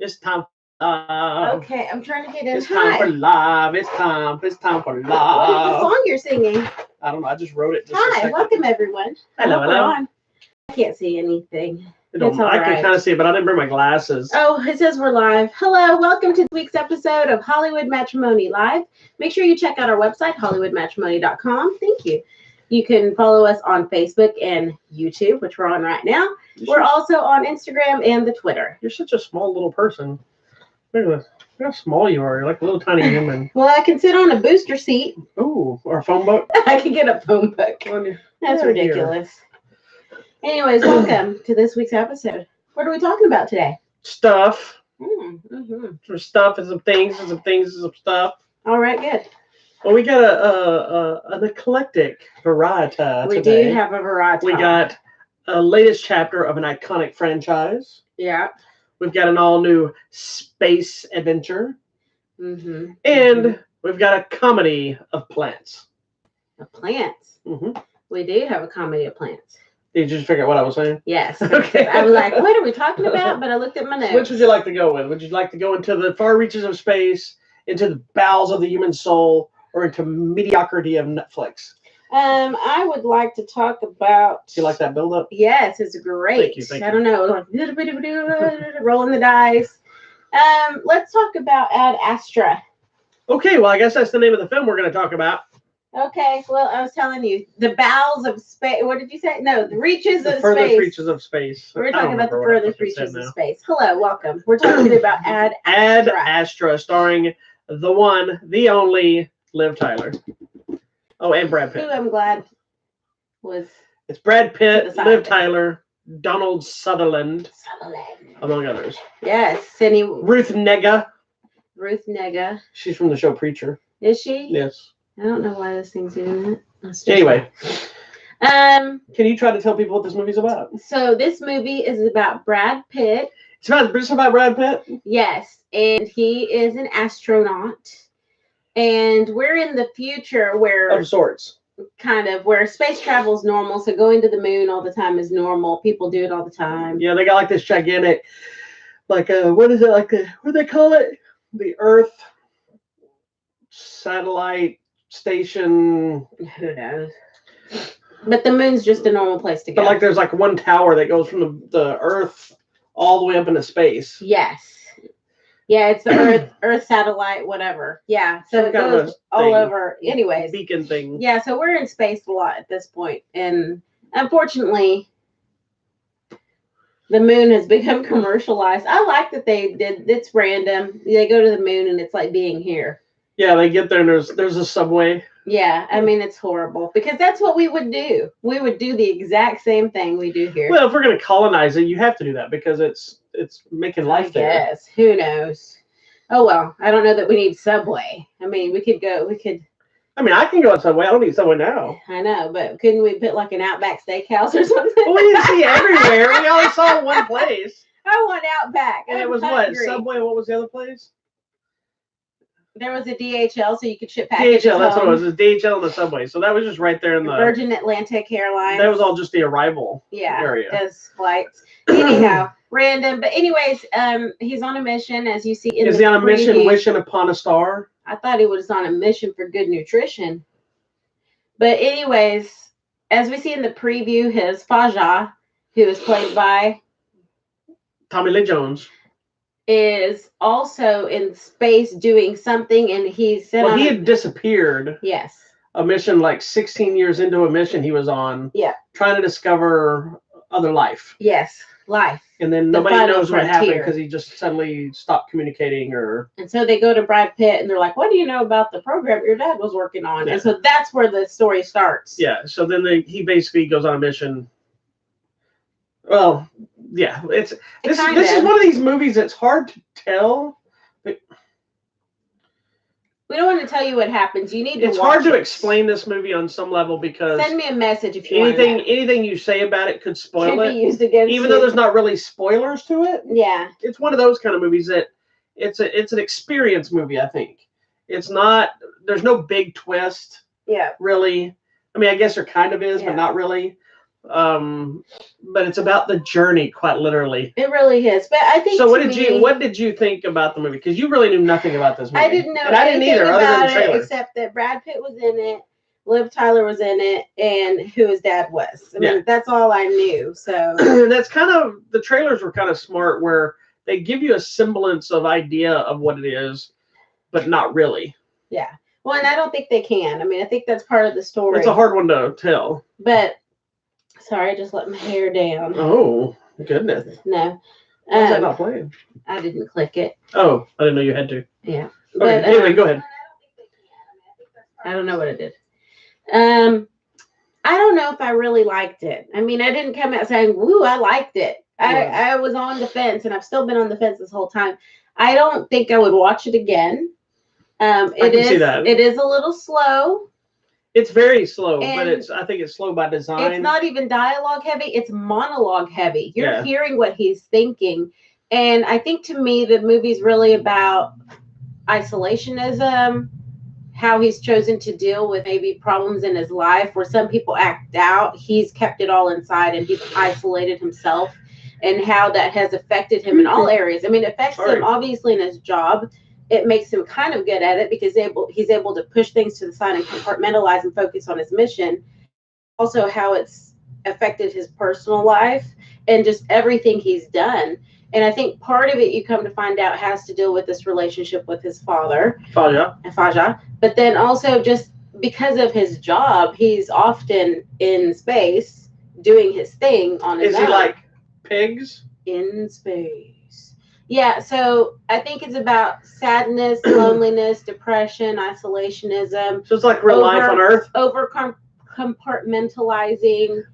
It's time for love. Okay, I'm trying to get in. It's time for love. It's time for What is the love. song you're singing? I don't know. I just wrote it. Just Hi, welcome everyone. Hello, hello. I can't see anything. I can kind of see it, but I didn't bring my glasses. Oh, it says we're live. Hello, welcome to this week's episode of Hollywood Matrimony Live. Make sure you check out our website, hollywoodmatrimony.com. Thank you. You can follow us on Facebook and YouTube, which we're on right now. We're also on Instagram and the Twitter. You're such a small little person. Look how small you are. You're like a little tiny human. Well, I can sit on a booster seat. Ooh, or a phone book. I can get a phone book. That's ridiculous. Anyways, welcome to this week's episode. What are we talking about today? Stuff. Mm-hmm. Some stuff and some things and some things and some stuff. All right, good. Well, we got an eclectic variety We today. do have a variety. We got a latest chapter of an iconic franchise. Yeah. We've got an all-new space adventure. Mm-hmm. And we've got a comedy of plants. Of plants. Mm-hmm. We do have a comedy of plants. Did you just figure out what I was saying? Yes. Okay. I was like, what are we talking about? But I looked at my notes. Which would you like to go with? Would you like to go into the far reaches of space, into the bowels of the human soul, or into mediocrity of Netflix? I would like to talk about. Do you like that build-up? Yes, it's great. Thank you. I don't know, like rolling the dice. Let's talk about Ad Astra. Okay, well, I guess that's the name of the film we're going to talk about. Okay, well, I was telling you, the bowels of space. What did you say? No, the reaches of space. The furthest reaches of space. We're talking about the furthest reaches of space. Hello, welcome. We're talking about Ad Astra. Ad Astra, starring the one, the only, Liv Tyler. Oh, and Brad Pitt. Who I'm glad was. It's Brad Pitt, Liv it. Tyler, Donald Sutherland, among others. Yes, Ruth Negga. Ruth Negga. She's from the show Preacher. Is she? Yes. I don't know why this thing's doing it. Anyway. Can you try to tell people what this movie's about? So this movie is about Brad Pitt. It's about Brad Pitt? Yes, and he is an astronaut. And we're in the future where of sorts. Kind of where space travel is normal. So going to the moon all the time is normal. People do it all the time. Yeah, they got like this gigantic, like what is it, like what do they call it? The Earth satellite station. Who knows? But the moon's just a normal place to go. But like there's like one tower that goes from the Earth all the way up into space. Yes. Yeah, it's the Earth satellite, whatever. Yeah, so it goes all over. Anyways. Beacon thing. Yeah, so we're in space a lot at this point. And unfortunately, the moon has become commercialized. I like that they did. It's random. They go to the moon and it's like being here. Yeah, they get there and there's a subway. Yeah, I mean, it's horrible because that's what we would do. We would do the exact same thing we do here. Well, if we're going to colonize it, you have to do that because it's making life there. Yes, who knows? Oh, well, I don't know that we need subway. I mean, I can go on Subway. I don't need Subway now. I know, but couldn't we put like an Outback Steakhouse or something? Well, we didn't see everywhere. We only saw one place. I want Outback. And it was hungry. what? Subway, what was the other place? There was a DHL, so you could ship packages DHL, that's home. what it was. DHL and the Subway. So that was just right there in the Virgin Atlantic Airlines. That was all just the arrival area. Those flights. Anyhow, random. But anyways, he's on a mission, as you see in the preview. Is he on a mission wishing upon a star? I thought he was on a mission for good nutrition. But anyways, as we see in the preview, his Faja, who is played by Tommy Lee Jones, is also in space doing something, and he had disappeared. Yes. A mission like 16 years into a mission he was on. Yeah. Trying to discover other life. Yes, life. And then nobody knows what happened because he just suddenly stopped communicating And so they go to Brad Pitt and they're like, what do you know about the program your dad was working on? Yeah. And so that's where the story starts. Yeah. So then he basically goes on a mission. Well, yeah, this is one of these movies that's hard to tell. But we don't want to tell you what happens. You need to. It's hard to explain this movie on some level because send me a message if you anything you say about it could spoil it. Be used against even though there's not really spoilers to it. Yeah, it's one of those kind of movies that it's an experience movie. I think it's not. There's no big twist. Yeah, really. I mean, I guess there kind of is, but not really. But it's about the journey, quite literally. It really is. But I think. So what did you think about the movie? Because you really knew nothing about this movie. I didn't know. And I didn't either, other than the trailer. Except that Brad Pitt was in it, Liv Tyler was in it, and who his dad was. I mean, that's all I knew. So that's kind of, the trailers were kind of smart, where they give you a semblance of idea of what it is, but not really. Yeah. Well, and I don't think they can. I mean, I think that's part of the story. It's a hard one to tell. But sorry, I just let my hair down. Oh goodness. No. What's that not playing? I didn't click it. Oh, I didn't know you had to. Yeah. Okay, but anyway, go ahead. I don't know what it did. I don't know if I really liked it. I mean, I didn't come out saying, "Woo, I liked it." I was on the fence, and I've still been on the fence this whole time. I don't think I would watch it again. I can see that. It is a little slow. It's very slow, but I think it's slow by design. It's not even dialogue heavy. It's monologue heavy. You're hearing what he's thinking. And I think, to me, the movie's really about isolationism, how he's chosen to deal with maybe problems in his life where some people act out. He's kept it all inside, and he's isolated himself, and how that has affected him in all areas. I mean, it affects him obviously in his job. It makes him kind of good at it because he's able to push things to the side and compartmentalize and focus on his mission. Also, how it's affected his personal life and just everything he's done. And I think part of it, you come to find out, has to deal with this relationship with his father, Faja. But then also, just because of his job, he's often in space doing his thing on his own. Is he like pigs? In space. Yeah, so I think it's about sadness, loneliness, depression, isolationism. So it's like real life on Earth? Over compartmentalizing.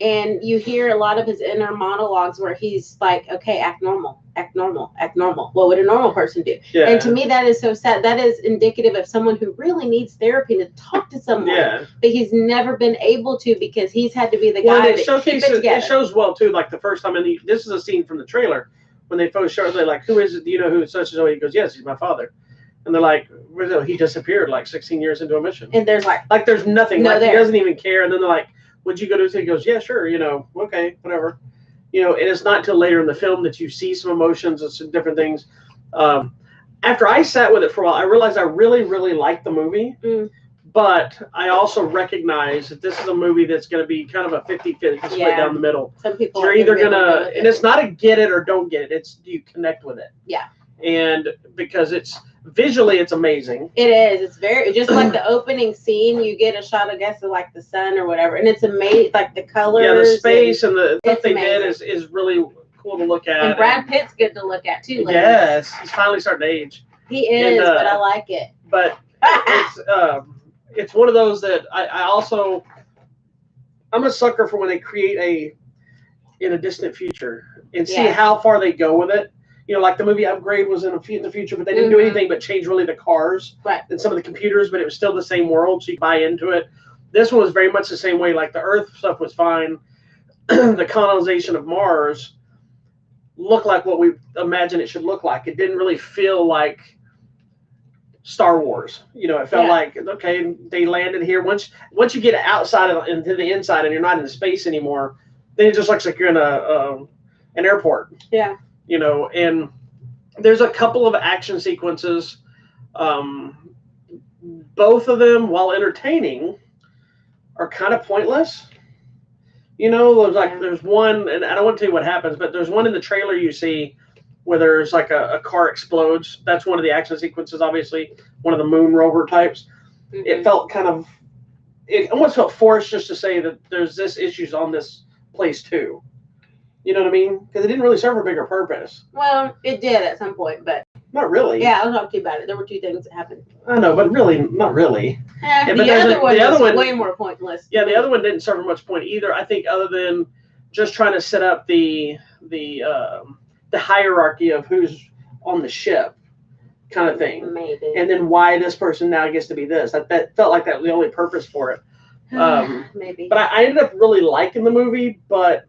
And you hear a lot of his inner monologues where he's like, okay, act normal, act normal, act normal. What would a normal person do? Yeah. And to me, that is so sad. That is indicative of someone who really needs therapy, to talk to someone. Yeah. But he's never been able to, because he's had to be the guy that keeps it together. It shows well, too, like the first time, and this is a scene from the trailer, when they first show, they're like, who is it? Do you know who such and so? He goes, yes, he's my father. And they're like, he disappeared like 16 years into a mission. And there's there's nothing. He doesn't even care. And then they're like, would you go to this? He goes, yeah, sure. Okay, whatever. And it's not until later in the film that you see some emotions and some different things. After I sat with it for a while, I realized I really, really liked the movie. But I also recognize that this is a movie that's going to be kind of a 50-50 split down the middle. Some people you're either going to, and it's not a get it or don't get it. It's, do you connect with it? Yeah. And because it's visually, it's amazing. It is. It's very, just like the opening scene, you get a shot, I guess, of like the sun or whatever. And it's amazing, like the colors. Yeah, the space and the stuff they did is really cool to look at. And Brad Pitt's good to look at too. Yes, he's finally starting to age. He is, but I like it. But it's one of those that I'm a sucker for when they create in a distant future and see how far they go with it. Like the movie Upgrade was in the future, but they didn't do anything but change really the cars and some of the computers, but it was still the same world, so you buy into it. This one was very much the same way. Like the Earth stuff was fine. The colonization of Mars looked like what we imagine it should look like. It didn't really feel like Star Wars. It felt like, okay, they landed here. Once you get outside into the inside and you're not in space anymore, then it just looks like you're in an airport. Yeah. And there's a couple of action sequences. Both of them, while entertaining, are kind of pointless. There's one, and I don't want to tell you what happens, but there's one in the trailer you see where there's like a car explodes. That's one of the action sequences, obviously, one of the moon rover types. It felt it almost felt forced just to say that there's this issues on this place too. You know what I mean? Because it didn't really serve a bigger purpose. Well, it did at some point, but not really. Yeah, I'll talk to you about it. There were two things that happened. I know, but really, not really. The other one was way more pointless. Yeah, the other one didn't serve much point either. I think, other than just trying to set up the hierarchy of who's on the ship, kind of thing. Maybe. And then why this person now gets to be this. That felt like that was the only purpose for it. Maybe. But I ended up really liking the movie, but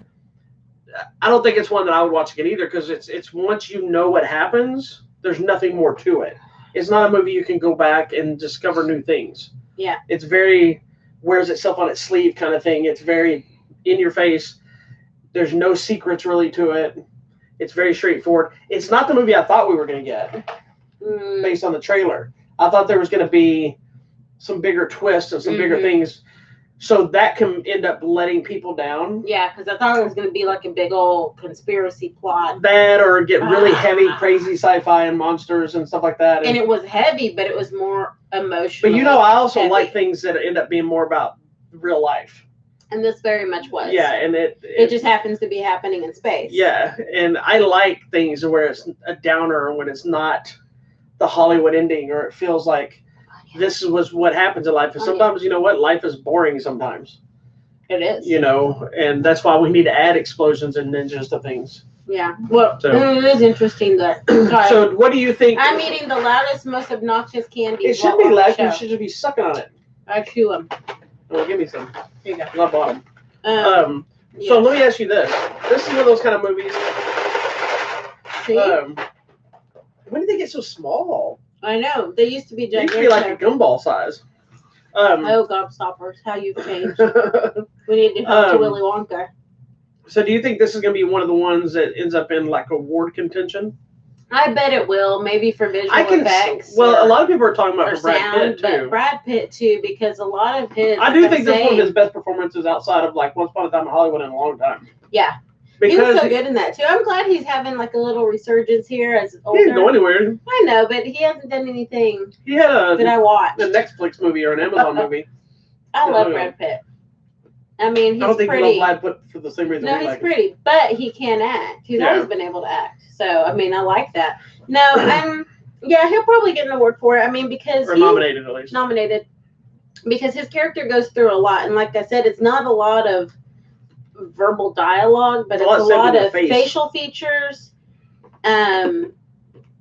I don't think it's one that I would watch again either, because it's once you know what happens, there's nothing more to it. It's not a movie you can go back and discover new things. Yeah. It's very wears itself on its sleeve kind of thing. It's very in your face. There's no secrets really to it. It's very straightforward. It's not the movie I thought we were going to get based on the trailer. I thought there was going to be some bigger twists and some bigger things. So that can end up letting people down. Yeah, because I thought it was going to be like a big old conspiracy plot. That or get really heavy, crazy sci-fi and monsters and stuff like that. And it was heavy, but it was more emotional. But I also like things that end up being more about real life. And this very much was. Yeah, and it just happens to be happening in space. Yeah, and I like things where it's a downer, when it's not the Hollywood ending, or it feels like this was what happens in life. And sometimes, you know what? Life is boring sometimes. It is. And that's why we need to add explosions and ninjas to things. Yeah. Well, it is interesting that. So what do you think? I'm eating the loudest, most obnoxious candy. It should be loud. You should just be sucking on it. I chew them. Well, give me some. Here you go. I bought them. So let me ask you this. This is one of those kind of movies. See? When did they get so small? I know. They used to be gigantic. They used to be like a gumball size. Oh, gobstoppers. How you've changed. We need to help to Willy Wonka. So do you think this is going to be one of the ones that ends up in like award contention? I bet it will. Maybe for visual effects. Well, a lot of people are talking about Brad Pitt, too. But Brad Pitt, too, because a lot of his... I do think this is one of his best performances outside of like Once Upon a Time in Hollywood in a long time. Yeah. He was so good in that, too. I'm glad he's having like a little resurgence here as older. He didn't go anywhere. I know, but he hasn't done anything that I watched. A Netflix movie or an Amazon movie. I love Brad Pitt. I mean, he's pretty. I don't think you love Brad Pitt for the same reason. No, he's pretty, but he can act. He's always been able to act. So, I mean, I like that. No, he'll probably get an award for it. I mean, because nominated at least. Nominated. Because his character goes through a lot. And like I said, it's not a lot of verbal dialogue, but it's a lot of facial features. When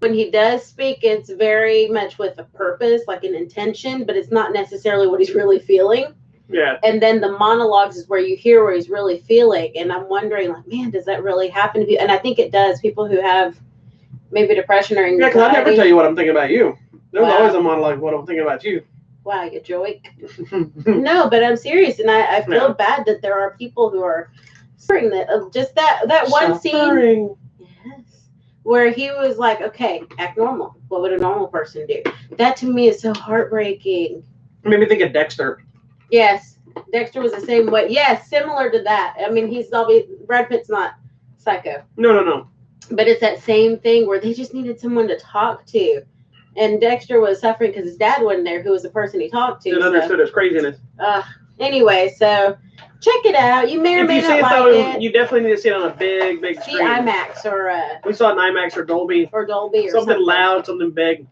he does speak, it's very much with a purpose, like an intention, but it's not necessarily what he's really feeling. Yeah. And then the monologues is where you hear where he's really feeling. And I'm wondering, like, man, does that really happen to you? And I think it does. People who have maybe depression or anxiety. Yeah, because I never tell you what I'm thinking about you. There's always a monologue of what I'm thinking about you. Wow, you joke. No, but I'm serious. And I feel bad that there are people who are suffering that. Just that one scene. Yes. Where he was like, okay, act normal. What would a normal person do? That to me is so heartbreaking. It made me think of Dexter. Yes, Dexter was the same way. Yes, similar to that. I mean, Brad Pitt's not psycho. No. But it's that same thing where they just needed someone to talk to. And Dexter was suffering because his dad wasn't there, who was the person he talked to. And understood his craziness. Anyway, so check it out. You may or may not like it. You definitely need to see it on a big screen. IMAX or... we saw it in IMAX or Dolby. Or something loud, something big.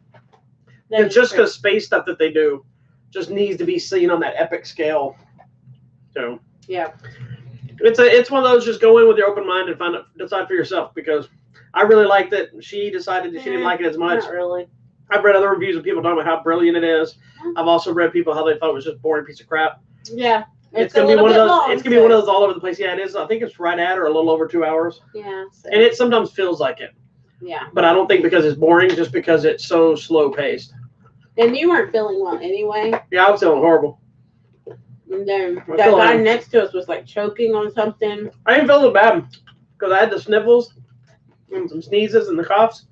And just the space stuff that they do just needs to be seen on that epic scale. So yeah, it's one of those, just go in with your open mind and decide for yourself, because I really liked it. She decided that she didn't like it as much. Not really. I've read other reviews of people talking about how brilliant it is. I've also read people how they thought it was just a boring piece of crap. Yeah. It's gonna be one of those. It's gonna be one of those all over the place. Yeah, it is. I think it's right at or a little over 2 hours. Yeah. So. And it sometimes feels like it. Yeah. But I don't think because it's boring, just because it's so slow paced. And you weren't feeling well anyway. Yeah, I was feeling horrible. And then that guy next to us was like choking on something. I didn't feel so bad because I had the sniffles and some sneezes and the coughs.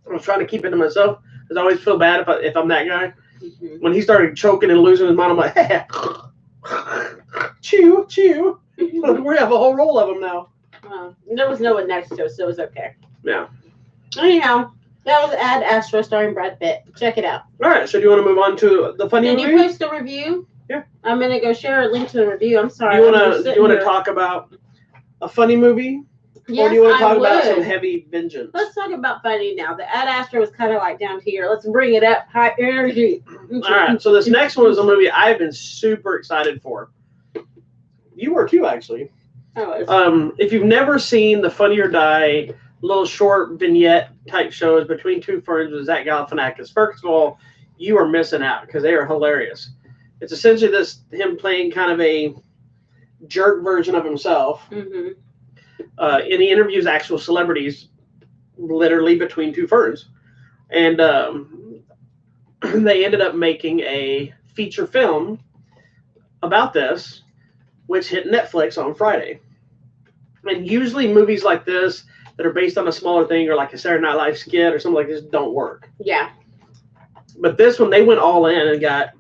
I was trying to keep it to myself because I always feel bad if I'm that guy. Mm-hmm. When he started choking and losing his mind, I'm like, hey, chew. We have a whole roll of them now. There was no one next to us, so it was okay. Yeah. Anyhow, that was Ad Astra starring Brad Pitt. Check it out. All right. So do you want to move on to the funny movie? Did you post the review? Yeah. I'm gonna go share a link to the review. I'm sorry. Do you want to talk about a funny movie? Yes, or do you want to talk about some heavy vengeance? Let's talk about funny now. The Ad Astra was kind of like down here. Let's bring it up. High energy. All right. So this next one is a movie I've been super excited for. You were too, actually. I was. If you've never seen the Funny or Die little short vignette type shows Between Two Ferns with Zach Galifianakis, first of all, you are missing out because they are hilarious. It's essentially him playing kind of a jerk version of himself. Mm-hmm. And he interviews actual celebrities, literally between two ferns. And they ended up making a feature film about this. which hit Netflix on Friday. And usually movies like this that are based on a smaller thing or like a Saturday Night Live skit or something like this don't work. Yeah. But this one, they went all in and got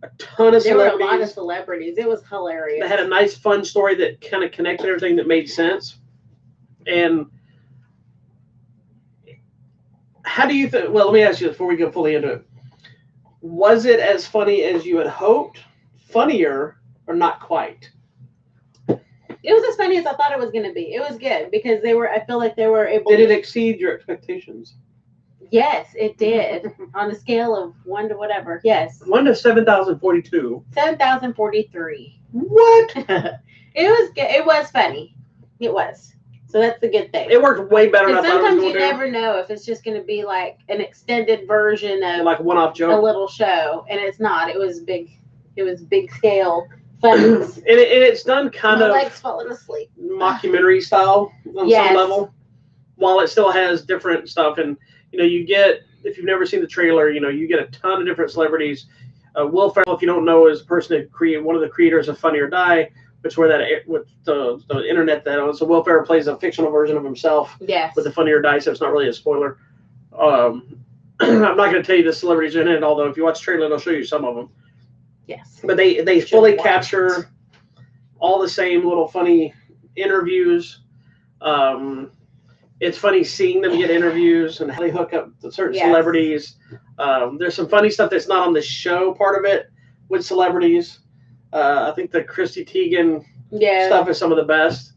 a ton of celebrities. There were a lot of celebrities. It was hilarious. They had a nice, fun story that kind of connected everything that made sense. And how do you think? Well, let me ask you before we go fully into it. Was it as funny as you had hoped? Funnier or not quite? It was as funny as I thought it was going to be. It was good because I feel like they were able. Did it exceed your expectations? Yes, it did. On a scale of 1 to whatever. Yes. 1 to 7,042. 7,043. What? It was good. It was funny. It was. So that's the good thing. It worked way better than I thought it was sometimes going you never know if it's just going to be like an extended version of like a one-off joke, a little show, and it's not. It was big. It was big scale funnies. and it's done kind of legs falling asleep. Mockumentary style on some level, while it still has different stuff. And you get, if you've never seen the trailer, you get a ton of different celebrities. Will Ferrell, if you don't know, is a person that created one of the creators of Funny or Die. Which where that with the internet that on. So Will Ferrell plays a fictional version of himself. Yes. With the Funny or Die, so it's not really a spoiler. I'm not going to tell you the celebrities in it, although if you watch the trailer, they'll show you some of them. Yes. But they fully capture all the same little funny interviews. It's funny seeing them get interviews and how they hook up to certain celebrities. There's some funny stuff that's not on the show part of it with celebrities. I think the Chrissy Teigen stuff is some of the best.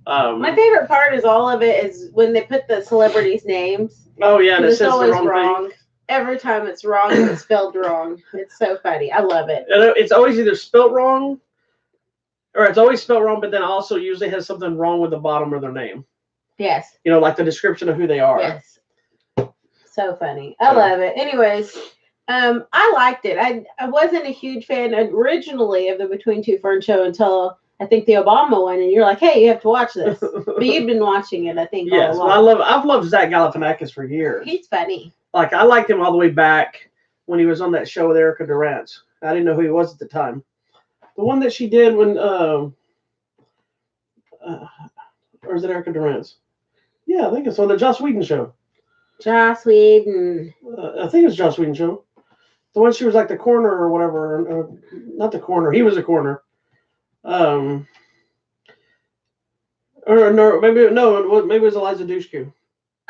My favorite part is all of it is when they put the celebrities' names. Oh yeah, and it's always the wrong. Thing. Every time it's wrong, it's spelled wrong. It's so funny. I love it. It's always either spelled wrong, or it's always spelled wrong, but then also usually has something wrong with the bottom of their name. Yes. Like the description of who they are. Yes. So funny. I love it. Anyways. I liked it. I wasn't a huge fan originally of the Between Two Ferns show until I think the Obama one, and you're like, hey, you have to watch this. But you've been watching it, I think. Yes, all along. I've loved Zach Galifianakis for years. He's funny. Like I liked him all the way back when he was on that show with Erica Durant. I didn't know who he was at the time. The one that she did when or is it Erica Durant? Yeah, I think it's on the Joss Whedon show. Joss Whedon. I think it's Joss Whedon show. The one she was like the coroner or whatever. Not the coroner. He was a coroner. Or no, maybe it was Eliza Dushku.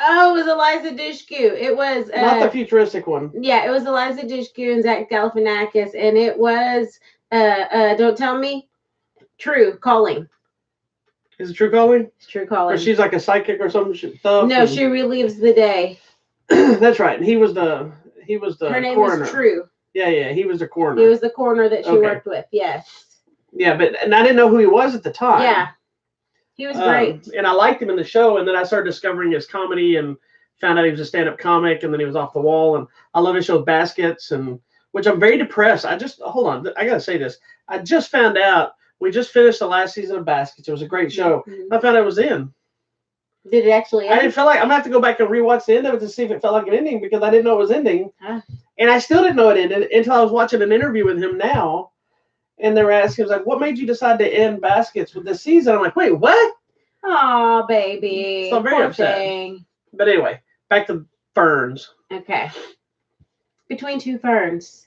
Oh, it was Eliza Dushku. It was not the futuristic one. Yeah, it was Eliza Dushku and Zach Galifianakis, and it was don't tell me, True Calling. Is it True Calling? It's True Calling. Or she's like a psychic or some stuff. No, she relieves the day. That's right. And he was the Her name coroner. Was True. Yeah, he was the coroner. He was the coroner that she worked with. Yes. Yeah, and I didn't know who he was at the time. Yeah. He was great. And I liked him in the show, and then I started discovering his comedy and found out he was a stand-up comic, and then he was off the wall. And I love his show Baskets, which I'm very depressed. Hold on, I gotta say this. I just found out we just finished the last season of Baskets. It was a great show. Mm-hmm. I found out it was in. Did it actually end? I didn't feel like I'm gonna have to go back and rewatch the end of it to see if it felt like an ending because I didn't know it was ending. And I still didn't know it ended until I was watching an interview with him now. And they were asking, like, what made you decide to end Baskets with this season? I'm like, wait, what? Oh, baby. So I'm very upset. Thing. But anyway, back to Ferns. Okay. Between Two Ferns.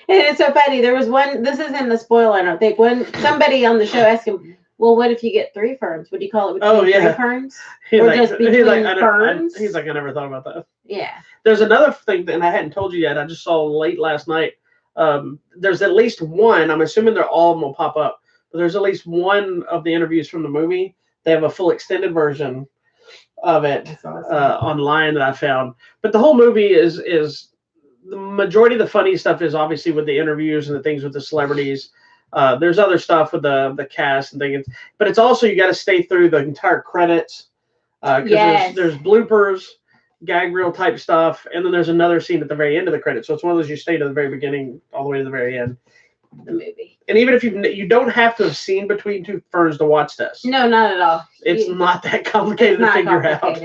And it's so funny. There was one, this isn't the spoiler, I don't think. When somebody on the show asked him, well, what if you get 3 ferns? Would you call it between 3 ferns? Just between ferns? He's like, I never thought about that. Yeah. There's another thing, and I hadn't told you yet. I just saw late last night. There's at least one. I'm assuming they're all of them will pop up. But there's at least one of the interviews from the movie. They have a full extended version of it online that I found. But the whole movie is the majority of the funny stuff is obviously with the interviews and the things with the celebrities. There's other stuff with the cast and things, but it's also you got to stay through the entire credits because there's bloopers, gag reel type stuff, and then there's another scene at the very end of the credits. So it's one of those you stay to the very beginning all the way to the very end. The movie. And even if you don't have to have seen Between Two Ferns to watch this. No, not at all. It's not that complicated to figure out.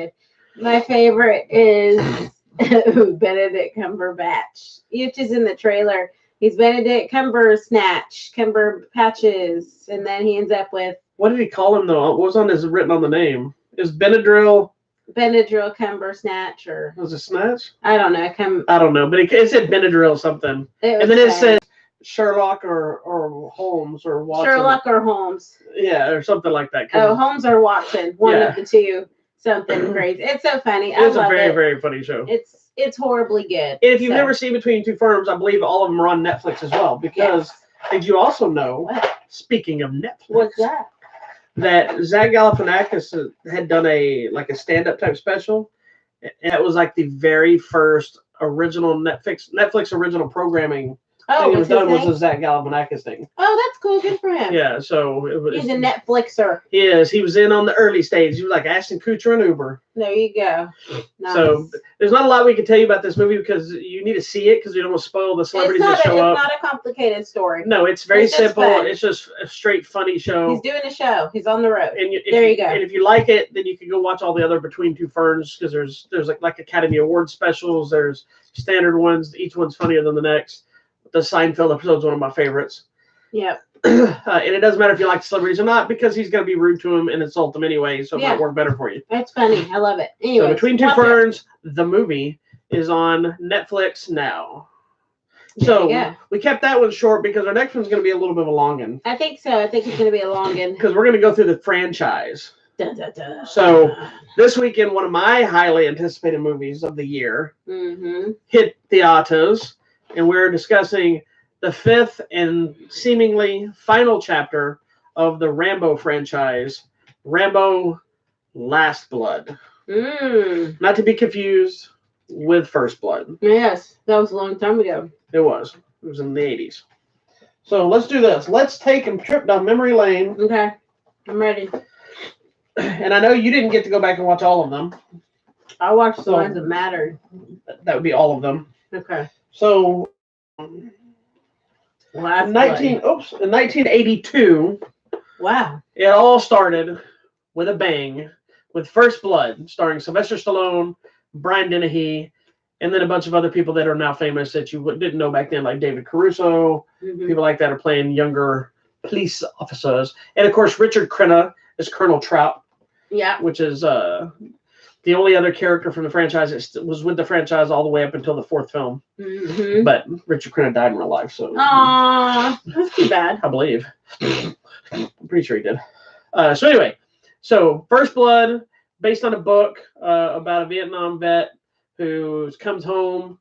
My favorite is Benedict Cumberbatch. Which is in the trailer. He's Benedict Cumberpatches, and then he ends up with. What did he call him though? What was written on the name? Is Benadryl Cumbersnatch or was it Snatch? I don't know. I don't know, but it said Benadryl something, and then it said Sherlock or Holmes or Watson. Sherlock or Holmes. Yeah, or something like that. Oh, Holmes or Watson, one of the two. Something crazy. It's so funny. It's a very, very funny show. It's horribly good. And if you've never seen Between Two Ferns, I believe all of them are on Netflix as well. Because did you also know? Speaking of Netflix, what's that? That Zach Galifianakis had done a stand-up type special, and it was like the very first original Netflix original programming. Oh, it was done was a Zach Galifianakis thing. Oh, that's cool. Good for him. Yeah, so he's a Netflixer. He is. He was in on the early stage. He was like Ashton Kutcher and Uber. There you go. Nice. So there's not a lot we can tell you about this movie because you need to see it because we don't want to spoil the celebrities that show up. It's not a complicated story. No, it's very simple. It's just a straight funny show. He's doing a show. He's on the road. And there you go. And if you like it, then you can go watch all the other Between Two Ferns because there's like Academy Award specials. There's standard ones. Each one's funnier than the next. The Seinfeld episode is one of my favorites. Yep. And it doesn't matter if you like celebrities or not because he's going to be rude to him and insult them anyway, so it might work better for you. It's funny. I love it. Anyways, so Between Two Ferns, the movie, is on Netflix now. So we kept that one short because our next one's going to be a little bit of a long one. I think so. I think it's going to be a long one. Because we're going to go through the franchise. Dun, dun, dun. So this weekend, one of my highly anticipated movies of the year hit theaters. And we're discussing the 5th and seemingly final chapter of the Rambo franchise, Rambo Last Blood. Not to be confused with First Blood. Yes, that was a long time ago. It was. It was in the 80s. So let's do this. Let's take a trip down memory lane. Okay, I'm ready. And I know you didn't get to go back and watch all of them. I watched the ones that mattered. That would be all of them. Okay. So, in 1982, wow, it all started with a bang with First Blood, starring Sylvester Stallone, Brian Dennehy, and then a bunch of other people that are now famous that you didn't know back then, like David Caruso. People like that are playing younger police officers, and of course Richard Crenna is Colonel Trout. Yeah, which is the only other character from the franchise that was with the franchise all the way up until the 4th film. But Richard Crenna died in real life, so. Aww, that's too bad. I believe. I'm pretty sure he did. So anyway, First Blood, based on a book about a Vietnam vet who comes home.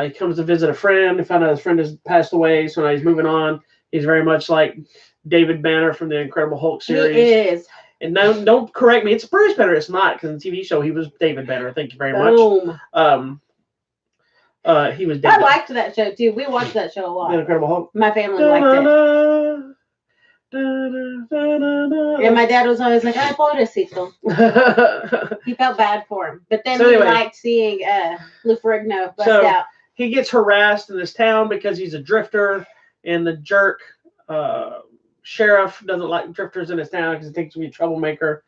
He comes to visit a friend. He found out his friend has passed away, so now he's moving on. He's very much like David Banner from the Incredible Hulk series. He is. And don't correct me. It's Bruce Banner. It's not because in the TV show he was David Banner. Thank you very much. He was. David. I liked that show too. We watched that show a lot. The Incredible Hulk. My family liked it. And my dad was always like, "Ay, pobrecito." He felt bad for him, but then he liked seeing Lou Ferrigno bust out. He gets harassed in this town because he's a drifter, and the jerk. Sheriff doesn't like drifters in his town because he thinks he'll be a troublemaker.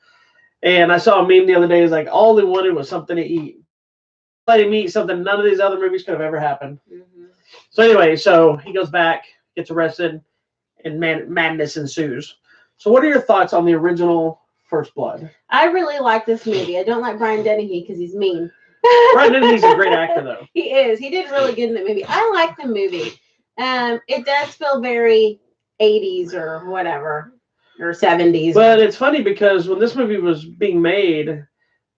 And I saw a meme the other day. It's like all he wanted was something to eat. Let him eat something none of these other movies could have ever happened. So anyway, he goes back, gets arrested, and madness ensues. So what are your thoughts on the original First Blood? I really like this movie. I don't like Brian Dennehy because he's mean. Brian Dennehy's a great actor, though. He is. He did really good in the movie. I like the movie. It does feel very 80s or whatever, or 70s. But it's funny because when this movie was being made,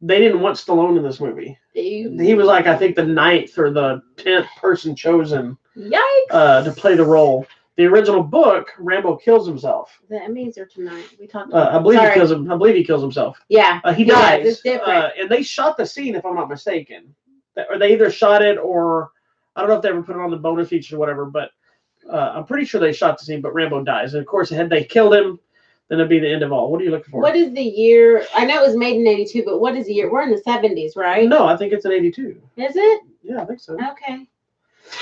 they didn't want Stallone in this movie. He was like, I think the 9th or the 10th person chosen to play the role. The original book, Rambo kills himself. That means they're tonight. We talked about I believe he kills himself. Yeah. He dies. It's different. And they shot the scene, if I'm not mistaken. Or they either shot it or I don't know if they ever put it on the bonus feature or whatever, but I'm pretty sure they shot the scene, but Rambo dies. And of course, had they killed him, then it'd be the end of all. What are you looking for? What is the year? I know it was made in 82, but what is the year? We're in the 70s, right? No, I think it's in 82. Is it? Yeah, I think so. Okay.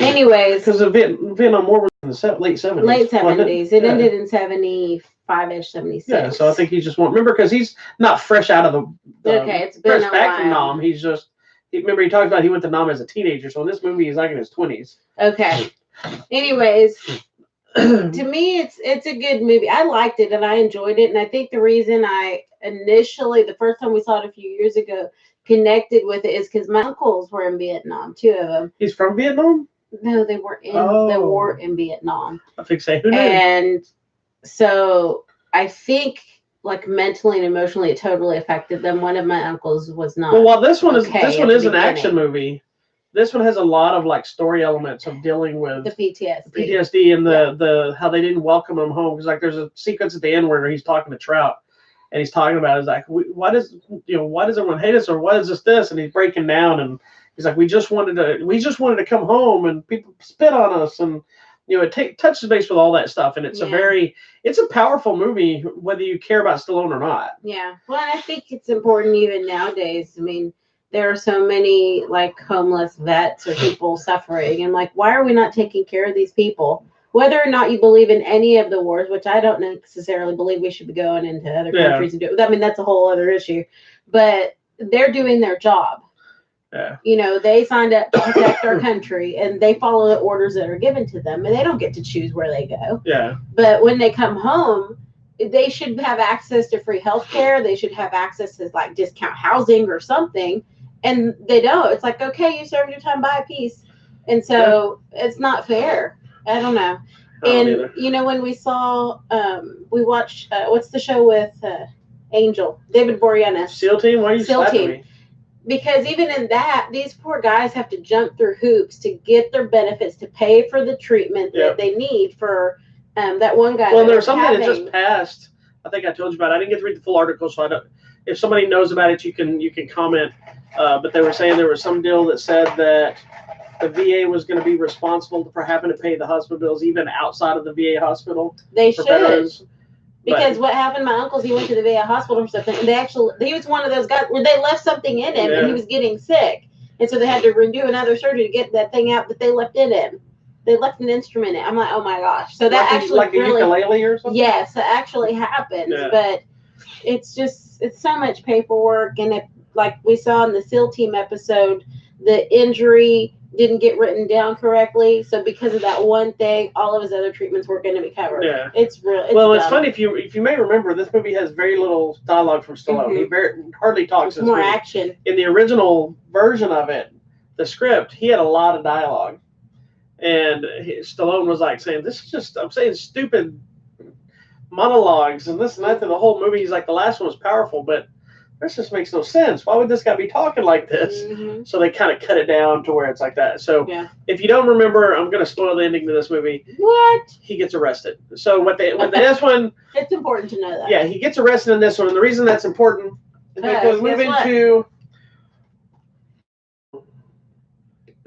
Anyways. Because the Vietnam War was in the late 70s. Late 70s. It ended in 75-ish, 76. Yeah, so I think he's just remember, because he's not fresh out of the okay, it's been fresh back from Nam. He's just, remember he talked about he went to Nam as a teenager, so in this movie he's like in his 20s. Okay. Anyways, to me, it's a good movie. I liked it and I enjoyed it. And I think the reason I initially, the first time we saw it a few years ago, connected with it is because my uncles were in Vietnam, 2 of them. He's from Vietnam? No, they were in the war in Vietnam. I think so. Who knew? And so I think like mentally and emotionally it totally affected them. One of my uncles was not. Well, this one is an action movie. This one has a lot of like story elements of dealing with the PTSD. PTSD and the how they didn't welcome him home, because like there's a sequence at the end where he's talking to Trout and he's talking about is like why does everyone hate us, or what is this, and he's breaking down and he's like we just wanted to come home and people spit on us, and it touches base with all that stuff, and it's a powerful movie whether you care about Stallone or not. Yeah, well, I think it's important even nowadays. I mean, there are so many like homeless vets or people suffering, and like, why are we not taking care of these people? Whether or not you believe in any of the wars, which I don't necessarily believe we should be going into other countries and do. I mean, that's a whole other issue, but they're doing their job. Yeah. They signed up to protect our country, and they follow the orders that are given to them, and they don't get to choose where they go. Yeah. But when they come home, they should have access to free health care. They should have access to like discount housing or something. And they don't. It's like, okay, you served your time, bye, peace. And so it's not fair. I don't know. And when we saw, we watched, what's the show with Angel, David Boreanaz? SEAL Team? Why are you slapping me? Because even in that, these poor guys have to jump through hoops to get their benefits, to pay for the treatment that they need for that one guy. Well, there's something that just passed. I think I told you about it. I didn't get to read the full article, so I don't. If somebody knows about it, you can comment. But they were saying there was some deal that said that the VA was going to be responsible for having to pay the hospital bills even outside of the VA hospital. They should. Veterans. Because what happened, my uncle's, he went to the VA hospital or something, and he was one of those guys where they left something in him and he was getting sick. And so they had to do another surgery to get that thing out that they left in him. They left an instrument in. I'm like, oh my gosh. So that actually like a ukulele or something? Yes, that actually happens. Yeah. But it's so much paperwork, and if, like we saw in the SEAL Team episode, the injury didn't get written down correctly. So because of that one thing, all of his other treatments were going to be covered. Yeah. It's real. It's funny, if you may remember, this movie has very little dialogue from Stallone. Mm-hmm. He hardly talks. It's more action. In the original version of it, the script, he had a lot of dialogue. And Stallone was like saying, I'm saying stupid monologues and this and that. And the whole movie, he's like, the last one was powerful, but this just makes no sense. Why would this guy be talking like this? Mm-hmm. So they kind of cut it down to where it's like that. So if you don't remember, I'm going to spoil the ending to this movie. What? He gets arrested. So with this one, it's important to know that. Yeah, he gets arrested in this one. And the reason that's important is because we move into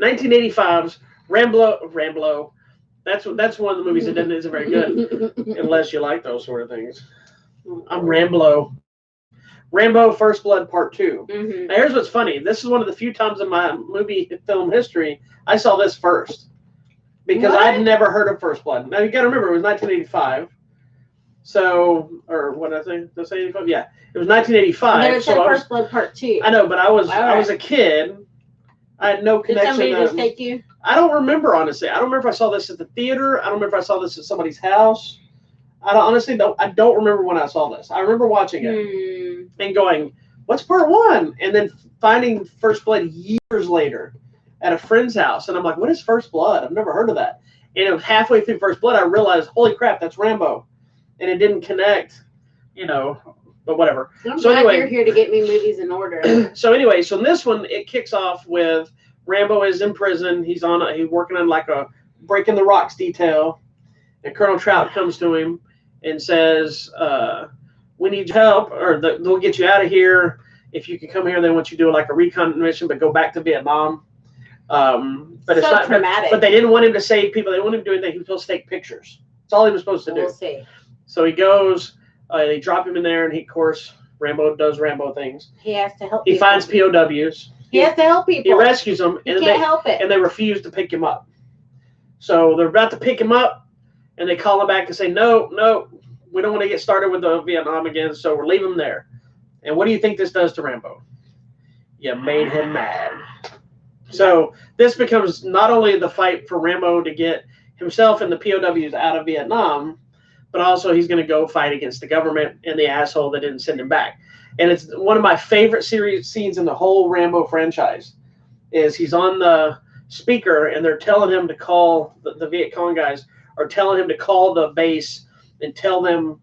1985's Rambo. That's one of the movies that isn't very good unless you like those sort of things. I'm Rambo First Blood Part 2. Mm-hmm. Now here's what's funny. This is one of the few times in my movie film history I saw this first, because I'd never heard of First Blood. Now you got to remember, it was 1985. So, or what did I say? Did I say 85? Yeah, it was 1985. But it said First Blood Part 2. I know, but I was a kid. I had no connection. Did somebody just take you? I don't remember, honestly. I don't remember if I saw this at the theater. I don't remember if I saw this at somebody's house. I don't remember when I saw this. I remember watching it and going, what's part 1? And then finding First Blood years later at a friend's house. And I'm like, what is First Blood? I've never heard of that. And it was halfway through First Blood, I realized, holy crap, that's Rambo. And it didn't connect, but whatever. I'm glad you're here to get me movies in order. So in this one, it kicks off with Rambo is in prison. He's working on like a breaking the rocks detail. And Colonel Trout comes to him and says, we need help, or they'll get you out of here. If you can come here, they want you to do like a recon mission, but go back to Vietnam. But it's not dramatic. But they didn't want him to save people. They didn't want him to do anything. He was supposed to take pictures. That's all he was supposed to do. We'll see. So he goes, they drop him in there, and of course, Rambo does Rambo things. He has to help people. He finds POWs. He has to help people. He rescues them. He can't help it. And they refuse to pick him up. So they're about to pick him up, and they call him back and say, no, we don't want to get started with the Vietnam again, so we're leaving him there. And what do you think this does to Rambo? You made him mad. So this becomes not only the fight for Rambo to get himself and the POWs out of Vietnam, but also he's going to go fight against the government and the asshole that didn't send him back. And it's one of my favorite scenes in the whole Rambo franchise. Is he's on the speaker and they're telling him to call the Viet Cong guys are telling him to call the base and tell them,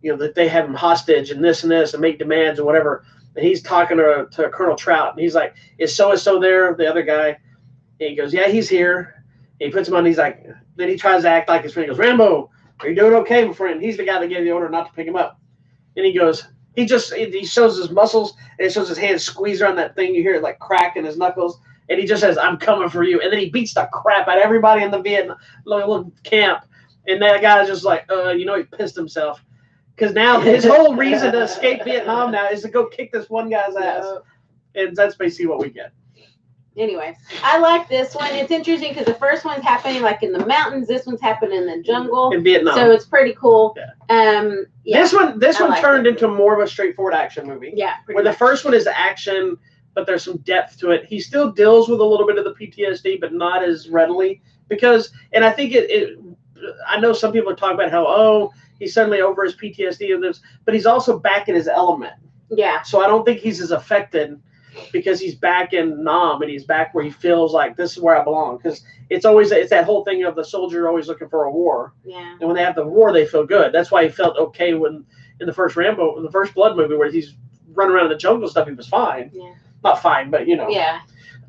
that they have him hostage and this and make demands or whatever. And he's talking to Colonel Trout and he's like, "Is so-and-so there?" The other guy. And he goes, "Yeah, he's here." And he puts him on. He's like, then he tries to act like his friend. He goes, "Rambo, are you doing okay, my friend?" He's the guy that gave the order not to pick him up. And he goes, he shows his muscles and it shows his hands squeeze around that thing. You hear it like crack in his knuckles. And he just says, "I'm coming for you." And then he beats the crap out of everybody in the Vietnam little camp. And that guy's just like, he pissed himself. Because now his whole reason to escape Vietnam now is to go kick this one guy's ass. And that's basically what we get. Anyway, I like this one. It's interesting because the first one's happening like in the mountains. This one's happening in the jungle. In Vietnam. So it's pretty cool. Yeah. This one turned into more of a straightforward action movie. Yeah. Where the first one is action, but there's some depth to it. He still deals with a little bit of the PTSD, but not as readily. And I think I know some people are talking about how, he's suddenly over his PTSD of this, but he's also back in his element. Yeah. So I don't think he's as affected because he's back in Nam and he's back where he feels like this is where I belong. Because it's that whole thing of the soldier always looking for a war. Yeah. And when they have the war, they feel good. That's why he felt okay when in the first Rambo, in the first Blood movie, where he's running around in the jungle and stuff, he was fine. Yeah. Not fine, but Yeah.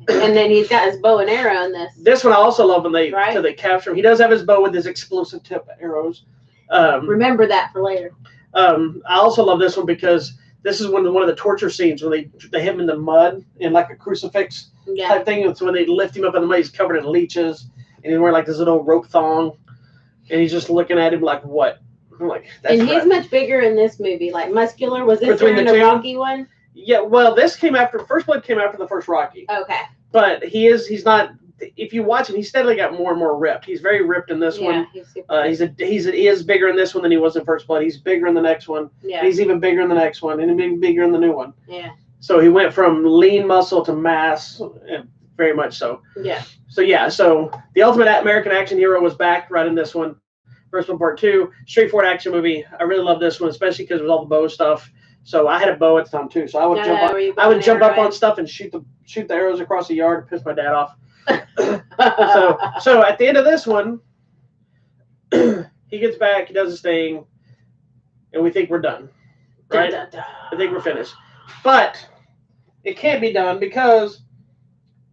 And then he's got his bow and arrow in this. This one I also love when they capture him. He does have his bow with his explosive tip arrows. Remember that for later. I also love this one because this is one of the torture scenes when they have him in the mud in like a crucifix type thing. It's when they lift him up in the mud. He's covered in leeches and he's wearing like this little rope thong, and he's just looking at him like, "What?" I'm like, "That's and he's much bigger in this movie, like muscular. Was this during the Rocky one? Yeah. Well, this came after First Blood came after the first Rocky. Okay. But he's not. If you watch him, he's steadily got more and more ripped. He's very ripped in this one. He is bigger in this one than he was in First Blood. He's bigger in the next one. Yeah. He's even bigger in the next one, and even bigger in the new one. Yeah. So he went from lean muscle to mass, very much so. Yeah. So the ultimate American action hero was back right in this one. First one, part 2, straightforward action movie. I really love this one, especially because it was all the bow stuff. So I had a bow at the time too. So I would jump up on stuff and shoot the arrows across the yard to piss my dad off. so at the end of this one, he gets back, he does his thing, and we think we're done. Right? Dun, dun, dun. I think we're finished. But it can't be done because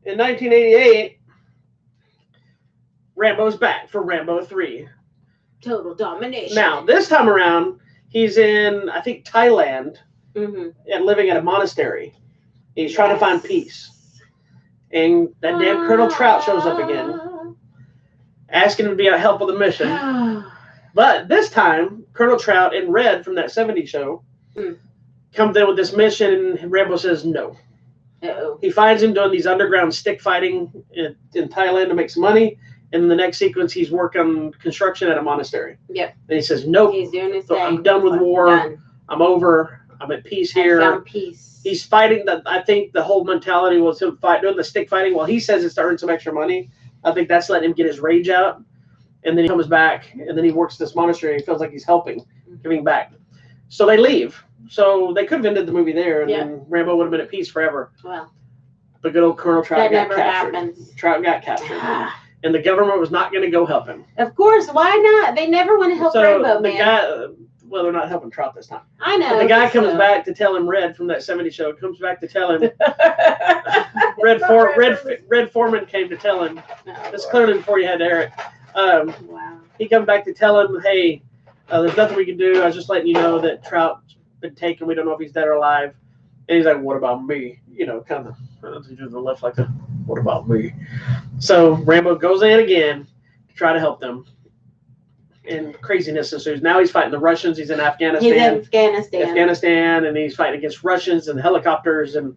in 1988, Rambo's back for Rambo 3. Total domination. Now, this time around, he's in, I think, Thailand, and living at a monastery. He's trying to find peace. And that damn Colonel Trout shows up again, asking him to be a help with the mission. But this time, Colonel Trout in red from that 70s show comes in with this mission, and Rambo says no. Uh-oh. He finds him doing these underground stick fighting in Thailand to make some money. And in the next sequence, he's working construction at a monastery. Yep. And he says, "Nope, he's doing his thing. I'm done with war. Done. I'm over. I'm at peace here." I found peace. He's fighting. I think the whole mentality was him doing the stick fighting. While he says it's to earn some extra money, I think that's letting him get his rage out. And then he comes back, and then he works this monastery. And he feels like he's helping, giving back. So they leave. So they could have ended the movie there, and then Rambo would have been at peace forever. Well, but good old Colonel Trout got captured. Happens. Trout got captured. And the government was not going to go help him. Of course, why not? They never want to help Rambo, man. Well, they're not helping Trout this time. I know. But the guy comes back to tell him, Red from that 70s show, comes back to tell him. Red Foreman came to tell him. This is clearly before you had to air it. Wow. He comes back to tell him, "Hey, there's nothing we can do. I was just letting you know that Trout's been taken. We don't know if he's dead or alive." And he's like, "What about me?" Kind of to the left like that. "What about me?" So Rambo goes in again to try to help them. And craziness ensues. Now he's fighting the Russians. He's in Afghanistan. And he's fighting against Russians and helicopters and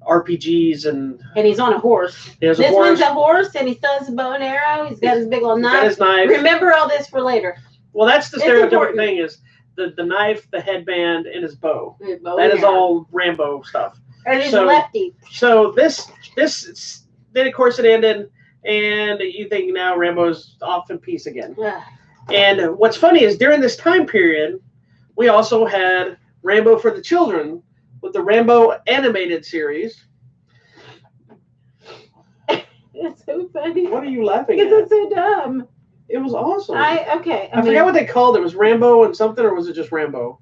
RPGs and he's on a horse. This one's a horse, and he still has a bow and arrow. He's got his big old knife. Got his knife. Remember all this for later. Well, that's the stereotypical thing is the knife, the headband, and his bow. That is all Rambo stuff. Or he's a lefty. So this then of course it ended, and you think now Rambo's off in peace again. And what's funny is during this time period, we also had Rambo for the children with the Rambo animated series. It's so funny. What are you laughing at? Because it's so dumb. It was awesome. I forgot what they called it. Was Rambo and something, or was it just Rambo?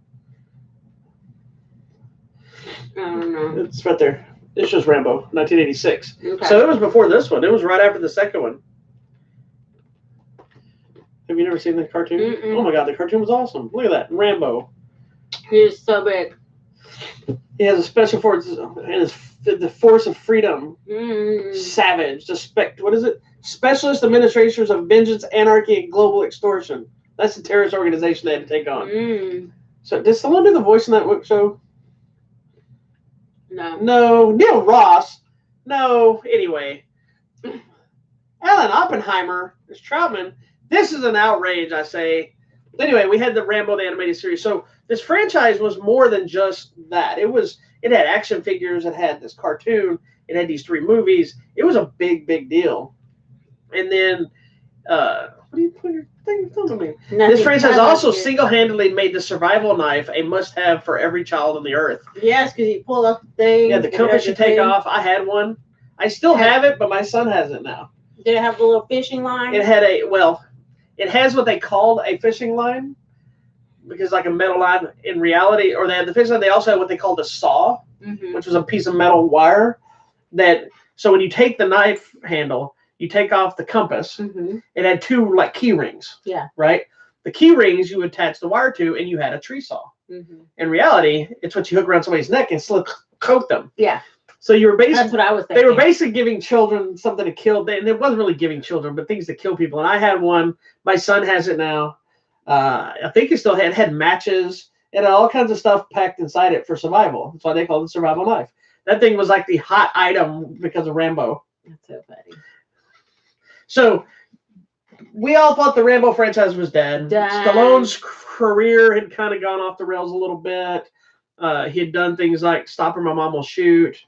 I don't know. It's right there. It's just Rambo, 1986. Okay. So it was before this one. It was right after the second one. Have you never seen the cartoon? Mm-mm. Oh my God, the cartoon was awesome. Look at that, Rambo. He's so big. He has a special force, and the force of freedom. Savage. What is it? Specialist Administrators of Vengeance, Anarchy, and Global Extortion. That's the terrorist organization they had to take on. So did someone do the voice in that show? No. No. Neil Ross. No. Anyway. Alan Oppenheimer is Troutman. This is an outrage, I say. Anyway, we had the Rambo, the animated series. So this franchise was more than just that. It had action figures. It had this cartoon. It had these 3 movies. It was a big, big deal. And then, what are you putting your thing on me? This franchise also single-handedly made the survival knife a must-have for every child on the earth. Yes, because you pull up the thing. Yeah, the compass you take off. I had one. I still have it, but my son has it now. Did it have the little fishing line? It had it has what they called a fishing line, because like a metal line in reality, or they had the fishing line. They also had what they called a saw, which was a piece of metal wire so when you take the knife handle, you take off the compass. It had 2 like key rings. Yeah. Right? The key rings you attach the wire to, and you had a tree saw. In reality, it's what you hook around somebody's neck and coat them. Yeah. So you were basically, that's what I was thinking. They were basically giving children something to kill. And it wasn't really giving children, but things to kill people. And I had one. My son has it now. I think he still had matches. It had all kinds of stuff packed inside it for survival. That's why they called it survival knife. That thing was like the hot item because of Rambo. That's so funny. So we all thought the Rambo franchise was dead. Stallone's career had kind of gone off the rails a little bit. He had done things like Stop or My Mom Will Shoot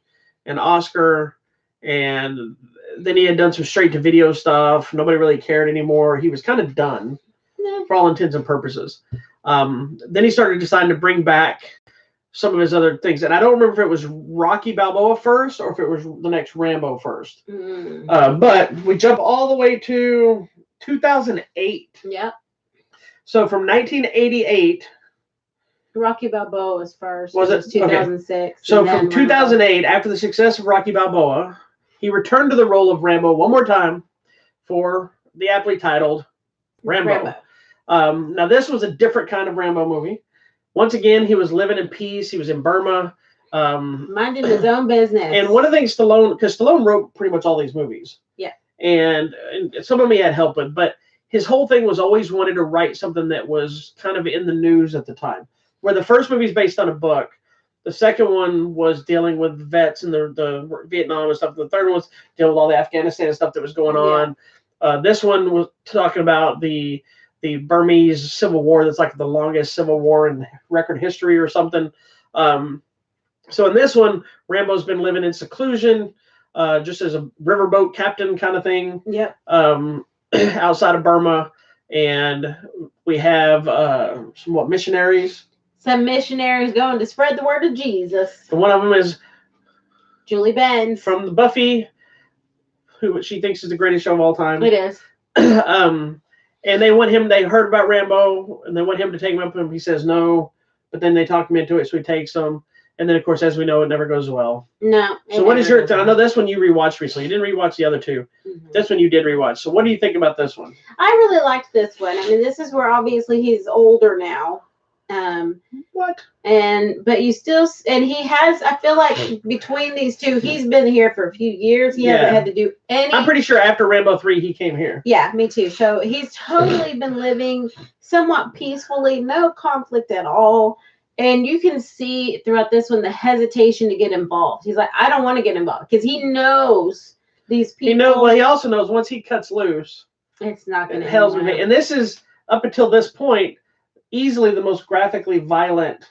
and Oscar, and then he had done some straight-to-video stuff. Nobody really cared anymore. He was kind of done for all intents and purposes. Then he started deciding to bring back some of his other things. And I don't remember if it was Rocky Balboa first or if it was the next Rambo first. But we jump all the way to 2008. Yep. So from 1988... Rocky Balboa was first. Was it 2006? Okay. So from 2008, after the success of Rocky Balboa, he returned to the role of Rambo one more time for the aptly titled Rambo. Now, this was a different kind of Rambo movie. Once again, he was living in peace. He was in Burma. Minding his own business. And one of the things because Stallone wrote pretty much all these movies. Yeah. And some of them he had help with, but his whole thing was always wanting to write something that was kind of in the news at the time. Where the first movie is based on a book, the second one was dealing with vets and the Vietnam and stuff. The third one was dealing with all the Afghanistan stuff that was going on. This one was talking about the Burmese Civil War. That's like the longest civil war in record history or something. So in this one, Rambo's been living in seclusion, just as a riverboat captain kind of thing. Yep. Outside of Burma, and we have some missionaries. Some missionaries going to spread the word of Jesus. And one of them is Julie Benz from the Buffy, who she thinks is the greatest show of all time. It is. And they want him. They heard about Rambo, and they want him to take him up. And he says no, but then they talk him into it, so he takes him. And then, of course, as we know, it never goes well. No. So what is your... I know this one you rewatched recently. You didn't rewatch the other two. This one you did rewatch. So what do you think about this one? I really liked this one. I mean, this is where obviously he's older now. But you still... And he has... I feel like between these two, he's been here for a few years. He hasn't had to do any... I'm pretty sure after Rambo 3, he came here. Yeah, me too. So he's totally been living somewhat peacefully. No conflict at all. And you can see throughout this one the hesitation to get involved. He's like, I don't want to get involved because he knows these people. He also knows once he cuts loose, it's not going to hell's with me. And this is up until this point easily the most graphically violent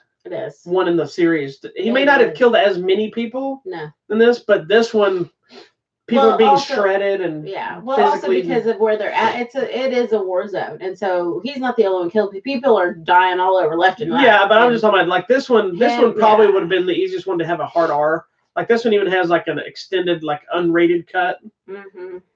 one in the series. He may not have killed as many people in this, but this one people are being shredded and Well, also because of where they're at, it is a war zone, and so he's not the only one killing people. People are dying all over left and right. Yeah, but I'm just talking about like this one. This one probably would have been the easiest one to have a hard R. Like this one even has like an extended, like unrated cut.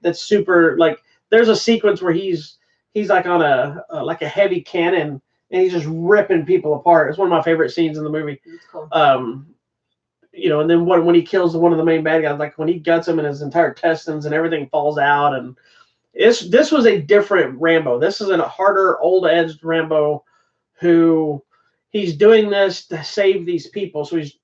That's super. Like there's a sequence where he's like on a heavy cannon and he's just ripping people apart. It's one of my favorite scenes in the movie. That's cool. And then when he kills one of the main bad guys, like when he guts him and his entire intestines and everything falls out, and this was a different Rambo. This is a harder, old-edged Rambo who he's doing this to save these people. So he's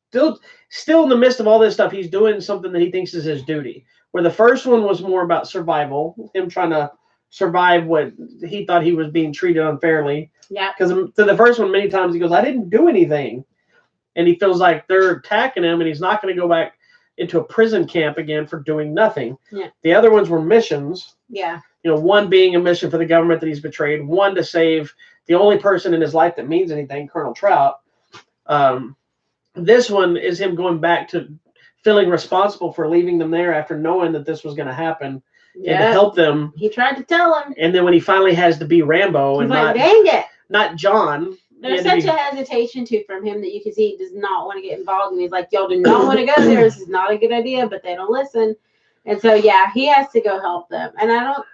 still in the midst of all this stuff. He's doing something that he thinks is his duty. Where the first one was more about survival, him trying to survive what he thought he was being treated unfairly. Yeah. Because to the first one, many times he goes, "I didn't do anything." And he feels like they're attacking him, and he's not going to go back into a prison camp again for doing nothing. Yeah. The other ones were missions. Yeah. One being a mission for the government that he's betrayed, one to save the only person in his life that means anything, Colonel Trout. This one is him going back to feeling responsible for leaving them there after knowing that this was going to happen and to help them. He tried to tell him. And then when he finally has to be Rambo and not John. There's such a hesitation too from him that you can see he does not want to get involved, and he's like, "Y'all do not want to go there. This is not a good idea," but they don't listen, and so he has to go help them. And I don't,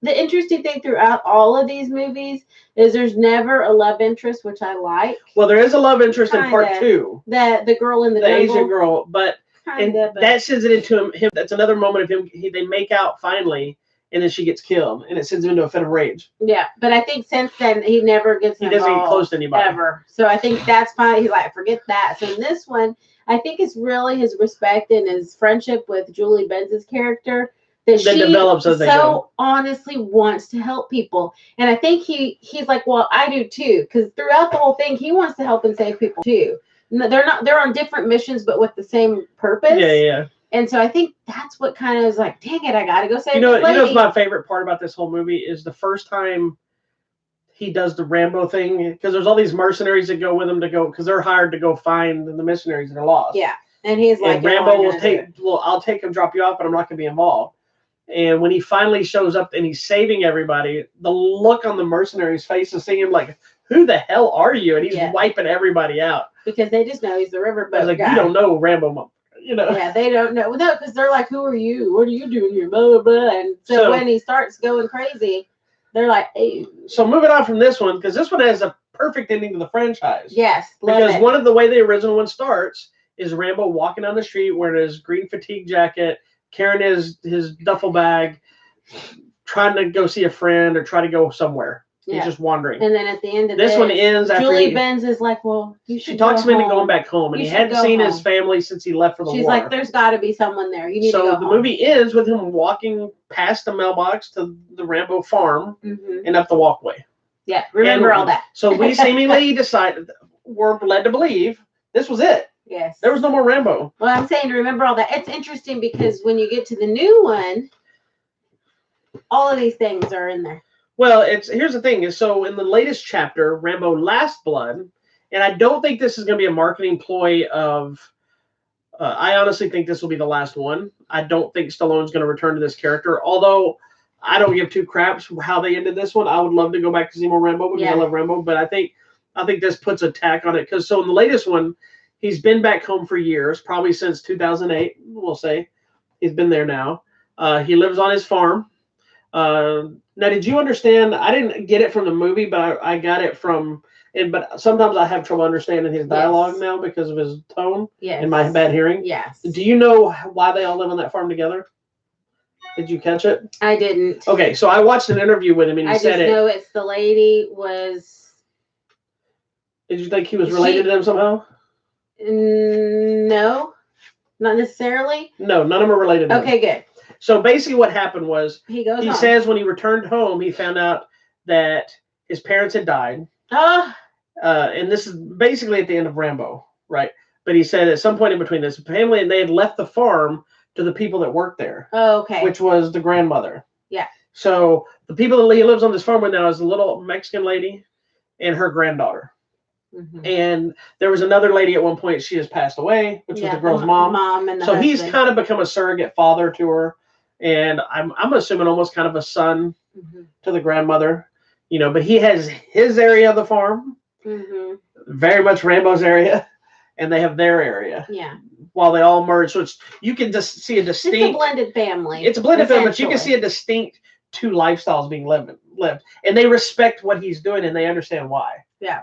the interesting thing throughout all of these movies is there's never a love interest, which I like. Well, there is a love interest in part 2. The girl in the Asian girl, but that sends it into him. That's another moment of him. They make out finally. And then she gets killed, and it sends him into a fit of rage. Yeah, but I think since then he never gets involved. He doesn't get close to anybody ever. So I think that's fine. He's like, forget that. So in this one, I think it's really his respect and his friendship with Julie Benz's character that she develops as they go. Honestly wants to help people, and I think he's like, well, I do too, because throughout the whole thing, he wants to help and save people too. They're on different missions, but with the same purpose. Yeah. And so I think that's what kind of is like, dang it, I gotta go save this lady. You know, my favorite part about this whole movie is the first time he does the Rambo thing, because there's all these mercenaries that go with him because they're hired to go find the missionaries that are lost. Yeah, and he's like, and Rambo I'll take him, drop you off, but I'm not gonna be involved. And when he finally shows up and he's saving everybody, the look on the mercenaries' faces, seeing him like, who the hell are you? And he's wiping everybody out because they just know he's the riverboat like, guy. You don't know Rambo. Yeah, they don't know. No, because they're like, who are you? What are you doing here? Blah, blah, blah. And so when he starts going crazy, they're like, hey. So moving on from this one, because this one has a perfect ending to the franchise. Yes. Because one of the way the original one starts is Rambo walking down the street wearing his green fatigue jacket, carrying his duffel bag, trying to go see a friend or try to go somewhere. He's just wandering. And then at the end of this one ends after Julie Benz is like, well, you should. She talks him into going back home, and he hadn't seen his family since he left for the war. She's like, there's got to be someone there. You need to go home. So the movie ends with him walking past the mailbox to the Rambo farm and up the walkway. Yeah, remember all that. So we seemingly we're led to believe this was it. Yes. There was no more Rambo. Well, I'm saying to remember all that. It's interesting because when you get to the new one, all of these things are in there. Well, here's the thing is, so in the latest chapter, Rambo Last Blood, and I don't think this is going to be a marketing ploy of, I honestly think this will be the last one. I don't think Stallone's going to return to this character, although I don't give two craps how they ended this one. I would love to go back to see more Rambo because I love Rambo, but I think this puts a tack on it, because so in the latest one, he's been back home for years, probably since 2008, we'll say. He's been there now. He lives on his farm. Now, did you understand? I didn't get it from the movie, but I got it from. But sometimes I have trouble understanding his dialogue now because of his tone and my bad hearing. Yes. Do you know why they all live on that farm together? Did you catch it? I didn't. Okay, so I watched an interview with him, and he said it. I just know it's the lady was. Did you think he was related to them somehow? No, not necessarily. No, none of them are related to him. Okay, good. So basically what happened was he says when he returned home, he found out that his parents had died. And this is basically at the end of Rambo, right? But he said at some point in between this, family, and they had left the farm to the people that worked there. Oh, okay. Which was the grandmother. Yeah. So the people that he lives on this farm with now is a little Mexican lady and her granddaughter. And there was another lady at one point, she has passed away, which was the girl's mom. And so he's kind of become a surrogate father to her. And I'm assuming almost kind of a son to the grandmother, you know, but he has his area of the farm, very much Rambo's area, and they have their area. Yeah. While they all merge. So you can just see a distinct. It's a blended family. It's a blended family, but you can see a distinct two lifestyles being lived. And they respect what he's doing and they understand why. Yeah.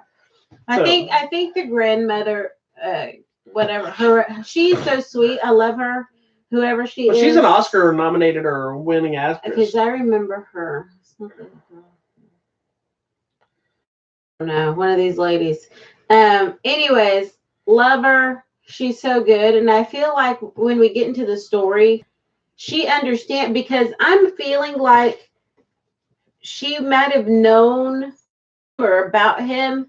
I think the grandmother, she's so sweet. I love her. Whoever she is. She's an Oscar nominated or winning actress. Because I remember her. No, one of these ladies. Anyways, love her. She's so good. And I feel like when we get into the story, she understands, because I'm feeling like she might have known more about him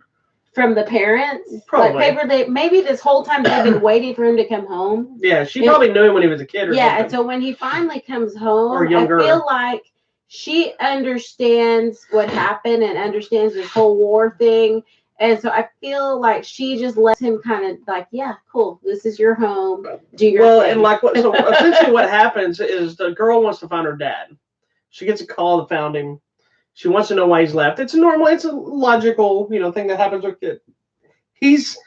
from the parents. Probably. Like maybe this whole time they've been waiting for him to come home. Yeah, she probably knew him when he was a kid or something. And so when he finally comes home, or younger. I feel like she understands what happened and understands this whole war thing. And so I feel like she just lets him kind of like, yeah, cool. This is your home. Do your thing. And like so essentially what happens is the girl wants to find her dad. She gets a call that found him. She wants to know why he's left. It's a logical, thing that happens with kids. He's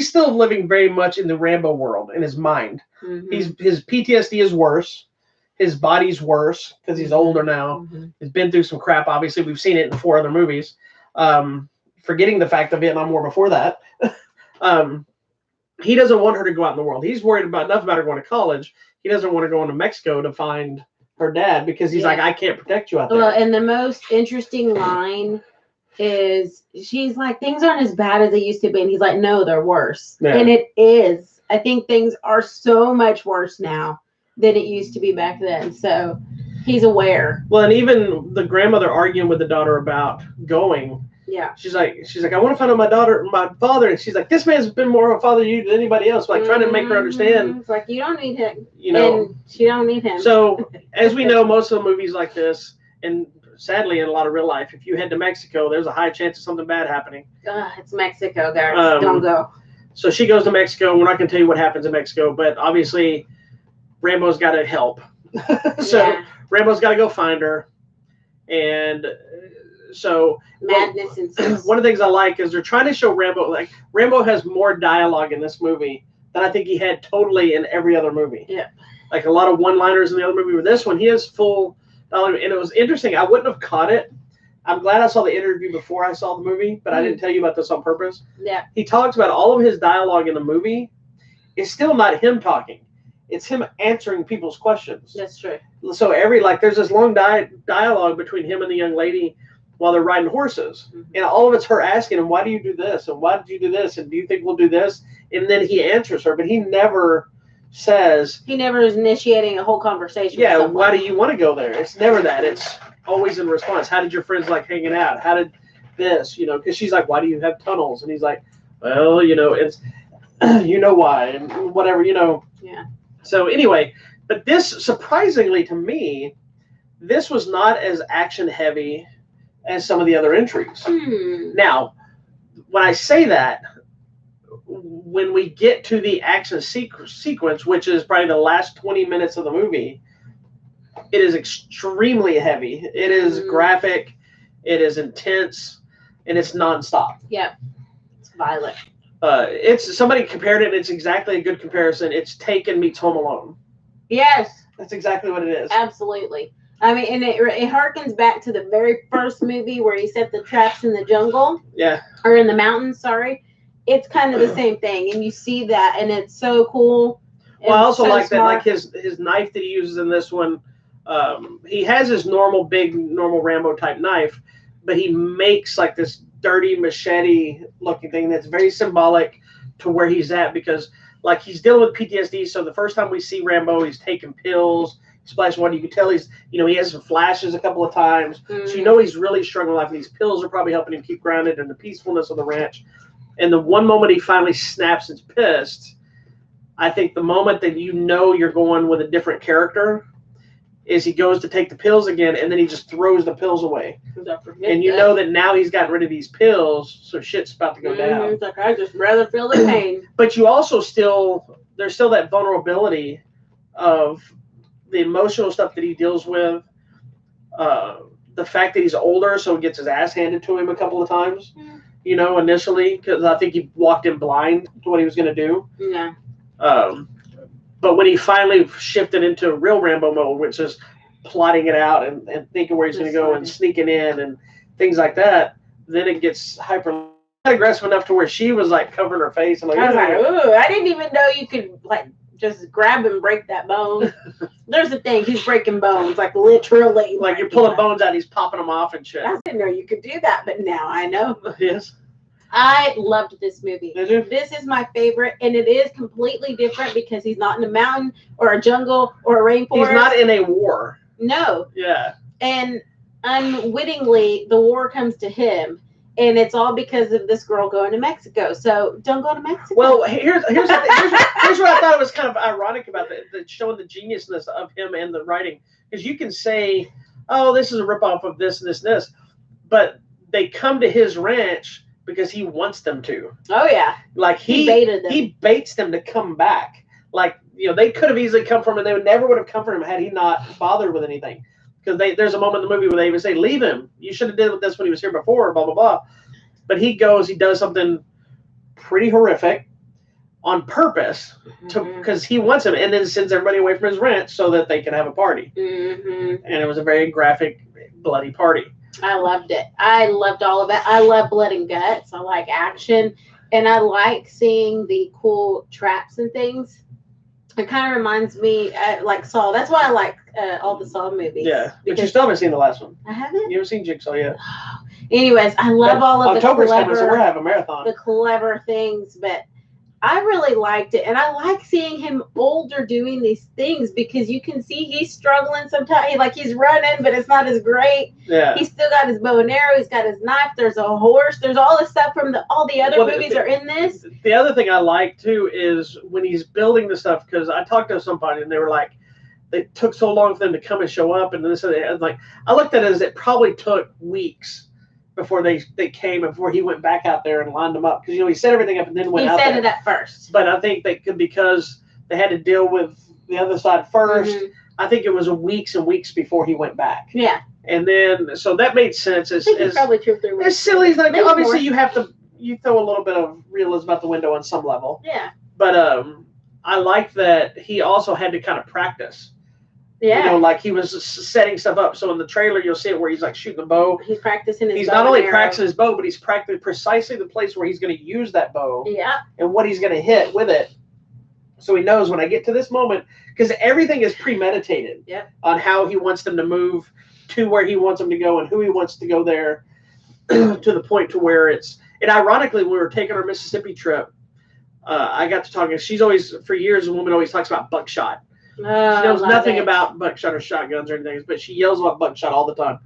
still living very much in the Rambo world in his mind. His PTSD is worse. His body's worse because he's older now. He's been through some crap. Obviously, we've seen it in 4 other movies. Forgetting the fact of Vietnam War before that. He doesn't want her to go out in the world. He's worried enough about her going to college. He doesn't want her going to Mexico to find her dad because he's like, I can't protect you out there. Well, and the most interesting line is she's like, things aren't as bad as they used to be. And he's like, no, they're worse. Yeah. And it is. I think things are so much worse now than it used to be back then. So he's aware. Well, and even the grandmother arguing with the daughter about going. Yeah. She's like, I want to find out my father. And she's like, this man's been more of a father to you than anybody else. Like trying to make her understand. It's like, you don't need him. And she don't need him. So as we know, most of the movies like this, and sadly in a lot of real life, if you head to Mexico, there's a high chance of something bad happening. It's Mexico, guys. Don't go. So she goes to Mexico. We're not going to tell you what happens in Mexico, but obviously Rambo's got to help. Rambo's got to go find her. And so madness ensues. One of the things I like is they're trying to show Rambo, like Rambo has more dialogue in this movie than I think he had totally in every other movie. Yeah. Like a lot of one-liners in the other movie. With this one, he has full dialogue. And it was interesting. I wouldn't have caught it. I'm glad I saw the interview before I saw the movie, but I didn't tell you about this on purpose. Yeah. He talks about all of his dialogue in the movie. It's still not him talking. It's him answering people's questions. That's true. So there's this long dialogue between him and the young lady while they're riding horses. And all of it's her asking him, why do you do this? And why did you do this? And do you think we'll do this? And then he answers her, but he never says. He never is initiating a whole conversation. Yeah, why do you want to go there? It's never that. It's always in response. How did your friends like hanging out? How did this? Because she's like, why do you have tunnels? And he's like, well, it's, why, and whatever, Yeah. So anyway, but this, surprisingly to me, this was not as action heavy as some of the other entries. Now, when I say that, when we get to the action sequence, which is probably the last 20 minutes of the movie, it is extremely heavy. It is graphic, it is intense, and it's nonstop. Yep. It's violent. It's somebody compared it. It's exactly a good comparison. It's Taken meets Home Alone. Yes. That's exactly what it is. Absolutely. I mean, and it harkens back to the very first movie where he set the traps in the jungle. Yeah. Or in the mountains, sorry. It's kind of the same thing. And you see that, and it's so cool. Well, I also like that, like his knife that he uses in this one. He has his normal Rambo type knife, but he makes like this dirty machete looking thing that's very symbolic to where he's at, because like he's dealing with PTSD. So the first time we see Rambo, he's taking pills, splashing water. You can tell he's, he has some flashes a couple of times. So he's really struggling with life. And these pills are probably helping him keep grounded in the peacefulness of the ranch. And the one moment he finally snaps and's pissed, I think the moment that you're going with a different character is he goes to take the pills again, and then he just throws the pills away. And you know that now he's gotten rid of these pills, so shit's about to go down. It's like, I just rather feel the pain. But you also there's still that vulnerability of the emotional stuff that he deals with, the fact that he's older, so he gets his ass handed to him a couple of times, initially, because I think he walked in blind to what he was going to do. Yeah. But when he finally shifted into real Rambo mode, which is plotting it out and thinking where he's going to go and sneaking in and things like that, then it gets hyper aggressive enough to where she was like covering her face. And like, I was like, ooh, I didn't even know you could like just grab and break that bone. There's the thing, he's breaking bones, like literally. Like you're pulling bones out, he's popping them off and shit. I didn't know you could do that, but now I know. Yes. I loved this movie. Did you? This is my favorite, and it is completely different because he's not in a mountain or a jungle or a rainforest. He's not in a war. No. Yeah. And unwittingly, the war comes to him, and it's all because of this girl going to Mexico. So don't go to Mexico. Well, here's what I thought it was kind of ironic about the showing the geniusness of him and the writing, because you can say, oh, this is a ripoff of this and this and this, but they come to his ranch because he wants them to. Oh yeah. Like he baited them. He baits them to come back. Like, they could have easily come from him, and they never would have come from him had he not bothered with anything. Because there's a moment in the movie where they even say, leave him. You should have did this when he was here before, blah, blah, blah. But he does something pretty horrific on purpose because he wants him, and then sends everybody away from his ranch so that they can have a party. And it was a very graphic, bloody party. I loved it. I loved all of it. I love blood and guts. I like action, and I like seeing the cool traps and things. It kind of reminds me like Saw. That's why I like all the Saw movies. Yeah, but you still haven't seen the last one. I haven't. You haven't seen Jigsaw yet. Anyways, I love all of October's coming, so we're having a marathon. The clever things, but I really liked it, and I like seeing him older doing these things because you can see he's struggling sometimes. Like he's running, but it's not as great. Yeah. He's still got his bow and arrow. He's got his knife. There's a horse. There's all this stuff from all the other movies are in this. The other thing I like too is when he's building the stuff, because I talked to somebody and they were like, it took so long for them to come and show up, and this and that. Like I looked at it as it probably took weeks before they came and before he went back out there and lined them up, because he set everything up and then went out there. He set it up first. But I think they could, because they had to deal with the other side first. I think it was weeks and weeks before he went back. Yeah. And then so that made sense. As probably 2 or 3 weeks. As silly as like obviously more. you throw a little bit of realism out the window on some level. Yeah. But I like that he also had to kind of practice. Yeah. Like he was setting stuff up. So in the trailer, you'll see it where he's like shooting the bow. He's practicing his bow. He's not only practicing his bow, but he's practicing precisely the place where he's going to use that bow. Yeah. And what he's going to hit with it. So he knows when I get to this moment, because everything is premeditated on how he wants them to move to where he wants them to go and who he wants to go there to the point to where it's. And ironically, when we were taking our Mississippi trip, I got to talking. She's always, for years, a woman always talks about buckshot. She knows nothing about buckshot or shotguns or anything, but she yells about buckshot all the time.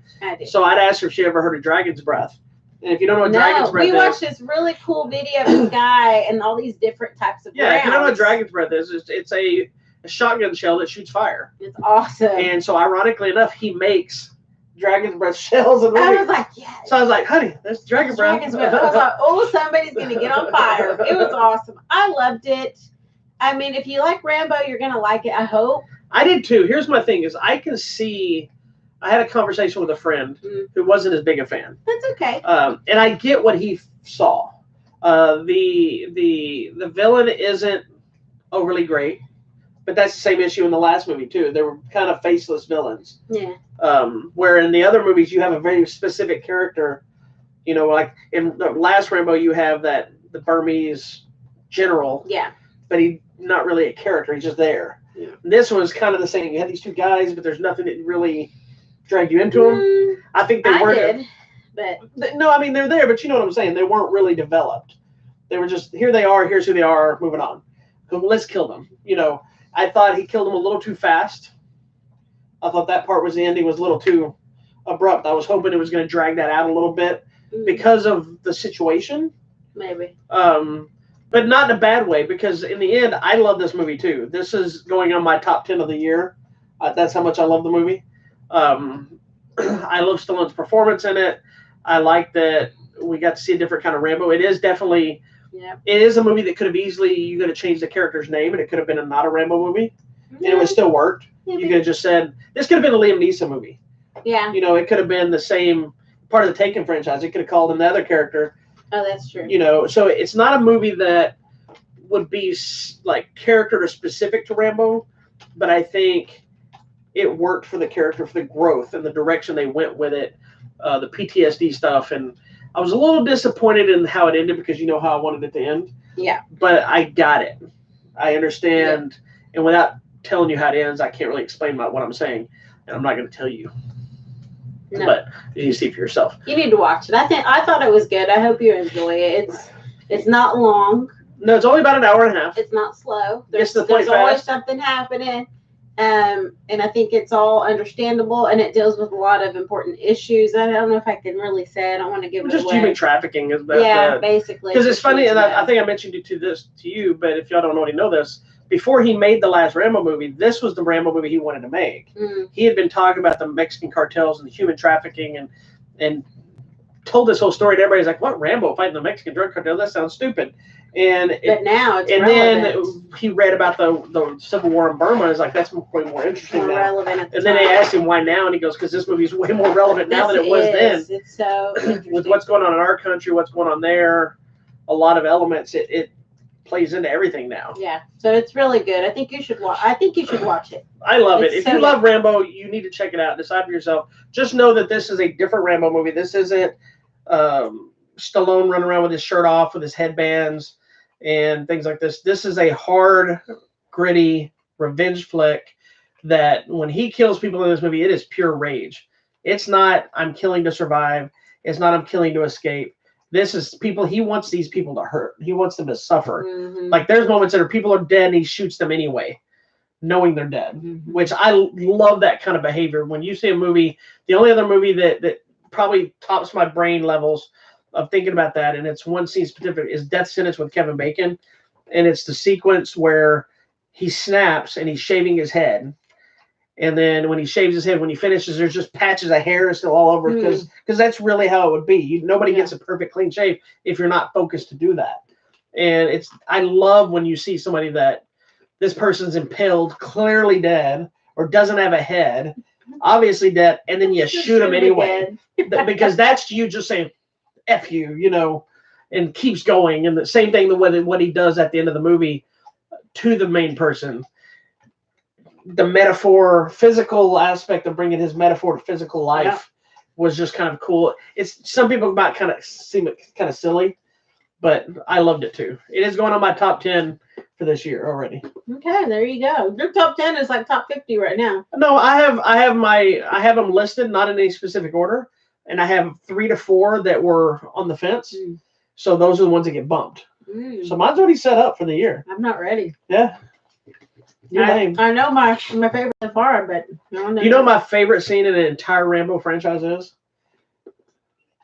So I'd ask her if she ever heard of dragon's breath. And if you don't know what dragon's breath is. We watched this really cool video of this guy and all these different types of rounds. If you don't know what dragon's breath is, it's a shotgun shell that shoots fire. It's awesome. And so ironically enough, he makes dragon's breath shells. And I was like, yes. So I was like, honey, that's dragon's breath. I was like, oh, somebody's going to get on fire. It was awesome. I loved it. I mean, if you like Rambo, you're going to like it, I hope. I did too. Here's my thing is I can see, I had a conversation with a friend who wasn't as big a fan. That's okay. And I get what he saw. The villain isn't overly great, but that's the same issue in the last movie too. They were kind of faceless villains. Yeah. Where in the other movies you have a very specific character, like in the last Rambo you have the Burmese general. Yeah. But he's not really a character. He's just there. Yeah. This was kind of the same. You had these two guys, but there's nothing that really dragged you into them. I think they weren't. But no, I mean they're there, but you know what I'm saying. They weren't really developed. They were just here. They are. Here's who they are. Moving on. Let's kill them. I thought he killed them a little too fast. I thought that part was the ending was a little too abrupt. I was hoping it was going to drag that out a little bit because of the situation. Maybe. But not in a bad way, because in the end, I love this movie too. This is going on my top 10 of the year. That's how much I love the movie. I love Stallone's performance in it. I like that we got to see a different kind of Rambo. It is definitely, it is a movie that could have easily, you could have changed the character's name and it could have been not a Rambo movie. And it would still worked. You could have just said, this could have been a Liam Neeson movie. Yeah. You know, it could have been the same part of the Taken franchise. It could have called him the other character. Oh, that's true. You know, so it's not a movie that would be like character or specific to Rambo, but I think it worked for the character, for the growth and the direction they went with it, the PTSD stuff. And I was a little disappointed in how it ended because you know how I wanted it to end. Yeah. But I got it. I understand. Yeah. And without telling you how it ends, I can't really explain what I'm saying. And I'm not going to tell you. No. But you see for yourself. You need to watch it. I thought it was good. I hope you enjoy it. It's not long. No, it's only about an hour and a half. It's not slow. There's always something happening. And I think it's all understandable, and it deals with a lot of important issues. I don't know if I can really say. I don't want to give it away. Just human trafficking is bad. Yeah, basically. Because it's funny, and I think I mentioned it to you, but if y'all don't already know this, before he made the last Rambo movie, this was the Rambo movie he wanted to make. Mm. He had been talking about the Mexican cartels and the human trafficking and told this whole story, and everybody's like, what, Rambo fighting the Mexican drug cartel? That sounds stupid. But now it's relevant. Then he read about the Civil War in Burma. It's like, that's way more interesting now. Relevant and then they asked him why now, and he goes, because this movie is way more relevant now than it was then. It's so with what's going on in our country, what's going on there, a lot of elements, it plays into everything now. Yeah, so it's really good. I think you should watch it. I love it. If you love Rambo, you need to check it out. Decide for yourself. Just know that this is a different Rambo movie. This isn't Stallone running around with his shirt off with his headbands and things like this. This is a hard, gritty revenge flick that when he kills people in this movie, it is pure rage. It's not, I'm killing to survive. It's not, I'm killing to escape. This is people, he wants these people to hurt. He wants them to suffer. Mm-hmm. Like there's moments that people are dead and he shoots them anyway, knowing they're dead, mm-hmm. which I love that kind of behavior. When you see a movie, the only other movie that probably tops my brain levels of thinking about that, and it's one scene specific, is Death Sentence with Kevin Bacon. And it's the sequence where he snaps and he's shaving his head. And then when he shaves his head, when he finishes, there's just patches of hair still all over because that's really how it would be. Nobody gets a perfect clean shave if you're not focused to do that. And I love when you see somebody that this person's impaled, clearly dead, or doesn't have a head, obviously dead, and then you shoot him anyway. Because that's you just saying, F you, you know, and keeps going. And the same thing with what he does at the end of the movie to the main person. The metaphor, physical aspect of bringing his metaphor to physical life was just kind of cool. It's some people might kind of seem kind of silly, but I loved it too. It is going on my top 10 for this year already. Okay, there you go. Your top 10 is like top 50 right now. No, I have them listed, not in any specific order, and I have 3 to 4 that were on the fence. So those are the ones that get bumped. So mine's already set up for the year. I'm not ready. Yeah. I know my favorite so far, but you know my favorite scene in the entire Rambo franchise is?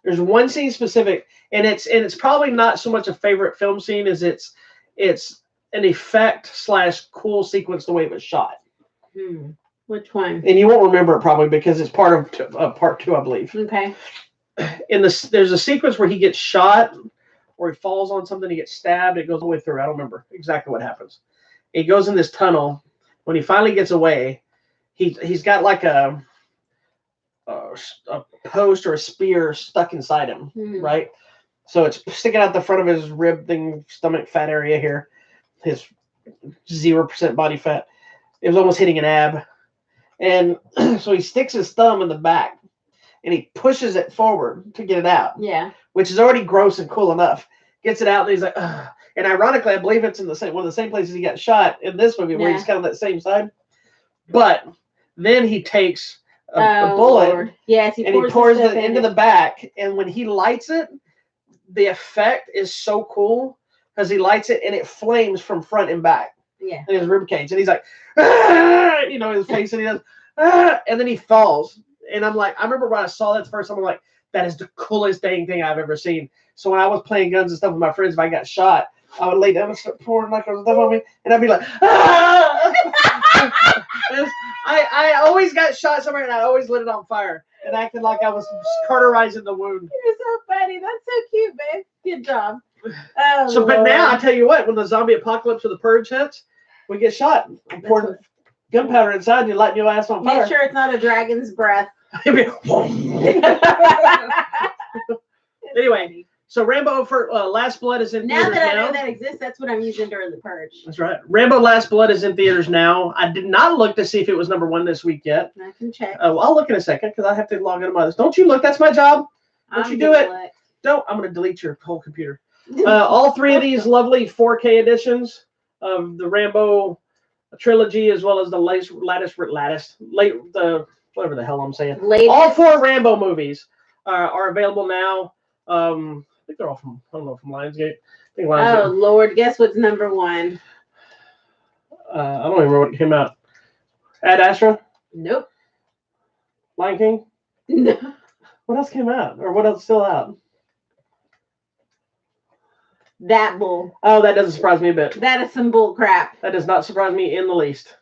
There's one scene specific, and it's probably not so much a favorite film scene as it's an effect / cool sequence the way it was shot. Which one? And you won't remember it probably because it's part of part 2, I believe. Okay. There's a sequence where he gets shot, or he falls on something, he gets stabbed, it goes all the way through. I don't remember exactly what happens. He goes in this tunnel. When he finally gets away, he's got like a post or a spear stuck inside him, right? So it's sticking out the front of his rib thing, stomach fat area here, his 0% body fat. It was almost hitting an ab. And so he sticks his thumb in the back and he pushes it forward to get it out. Yeah. Which is already gross and cool enough. Gets it out and he's like, ugh. And ironically, I believe it's in one of the same places he got shot in this movie, where he's kind of that same side. But then he takes a bullet, Lord. Yes, and he pours it into the back. And when he lights it, the effect is so cool because he lights it and it flames from front and back. Yeah. In his rib cage, and he's like, ah! You know, his face, and he does, ah! And then he falls. And I'm like, I remember when I saw that the first time, I'm like, that is the coolest dang thing I've ever seen. So when I was playing guns and stuff with my friends, if I got shot, I would lay down and start pouring like stuff on me, and I'd be like, ah! I always got shot somewhere, and I always lit it on fire and acted like I was cauterizing the wound. You're so funny. That's so cute, babe. Good job. Oh, but now I tell you what, when the zombie apocalypse or the purge hits, we get shot. I'm pouring gunpowder inside, and you're lighting your ass on fire. Make sure it's not a dragon's breath. Anyway, so Rambo for Last Blood is in theaters now. Now that I know that exists, that's what I'm using during the purge. That's right. Rambo Last Blood is in theaters now. I did not look to see if it was #1 this week yet. I can check. Well, I'll look in a second because I have to log into my list. Don't you look? That's my job. Don't you do it? Look. Don't. I'm going to delete your whole computer. All 3 of these lovely 4K editions of the Rambo trilogy, as well as the whatever the hell I'm saying. All 4 Rambo movies are available now. I think they're all from, I don't know, from Lionsgate. I think Lionsgate. Oh, Lord. Guess what's #1? I don't even remember what came out. Ad Astra? Nope. Lion King? No. What else came out? Or what else is still out? That bull. Oh, that doesn't surprise me a bit. That is some bull crap. That does not surprise me in the least.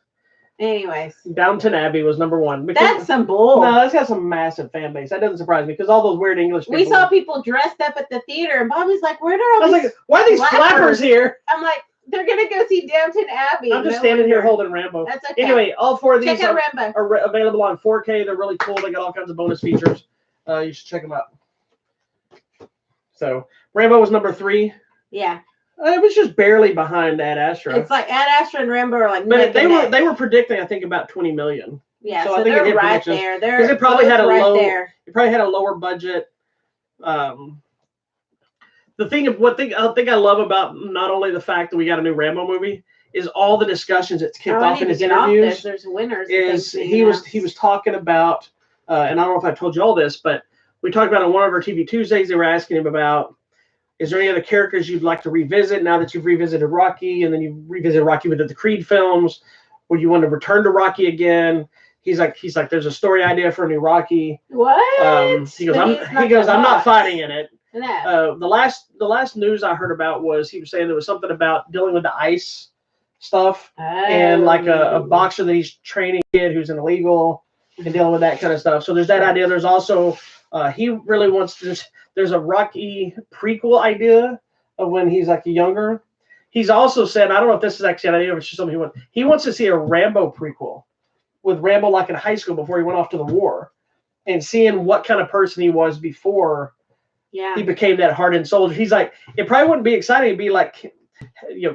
Anyways. Downton Abbey was #1. That's some bull. No, that's got some massive fan base. That doesn't surprise me because all those weird English people. We saw people dressed up at the theater, and Bobby's like, where are all these like, why are these flappers here? I'm like, they're going to go see Downton Abbey. I'm just standing here holding Rambo. That's okay. Anyway, all 4 of these are available on 4K. They're really cool. They got all kinds of bonus features. You should check them out. So, Rambo was #3. Yeah. It was just barely behind Ad Astra. It's like Ad Astra and Rambo are like. But they were predicting, I think, about 20 million. Yeah, so I think they're right there. Because it probably had a lower budget. The thing I love about not only the fact that we got a new Rambo movie is all the discussions it's kicked off in his interviews. There's winners. He was talking about, and I don't know if I told you all this, but we talked about on one of our TV Tuesdays. They were asking him about, is there any other characters you'd like to revisit now that you've revisited Rocky, and then you revisited Rocky with the Creed films? Would you want to return to Rocky again? He's like, there's a story idea for a new Rocky. What? He goes, I'm not fighting in it. No. The last news I heard about was he was saying there was something about dealing with the ICE stuff and like a boxer that he's training kid who's an illegal and dealing with that kind of stuff. So there's that idea. There's also he really wants to. There's a Rocky prequel idea of when he's like younger. He's also said, I don't know if this is actually an idea, but it's just something he wants to see a Rambo prequel with Rambo like in high school before he went off to the war, and seeing what kind of person he was before he became that hardened soldier. He's like, it probably wouldn't be exciting to be like,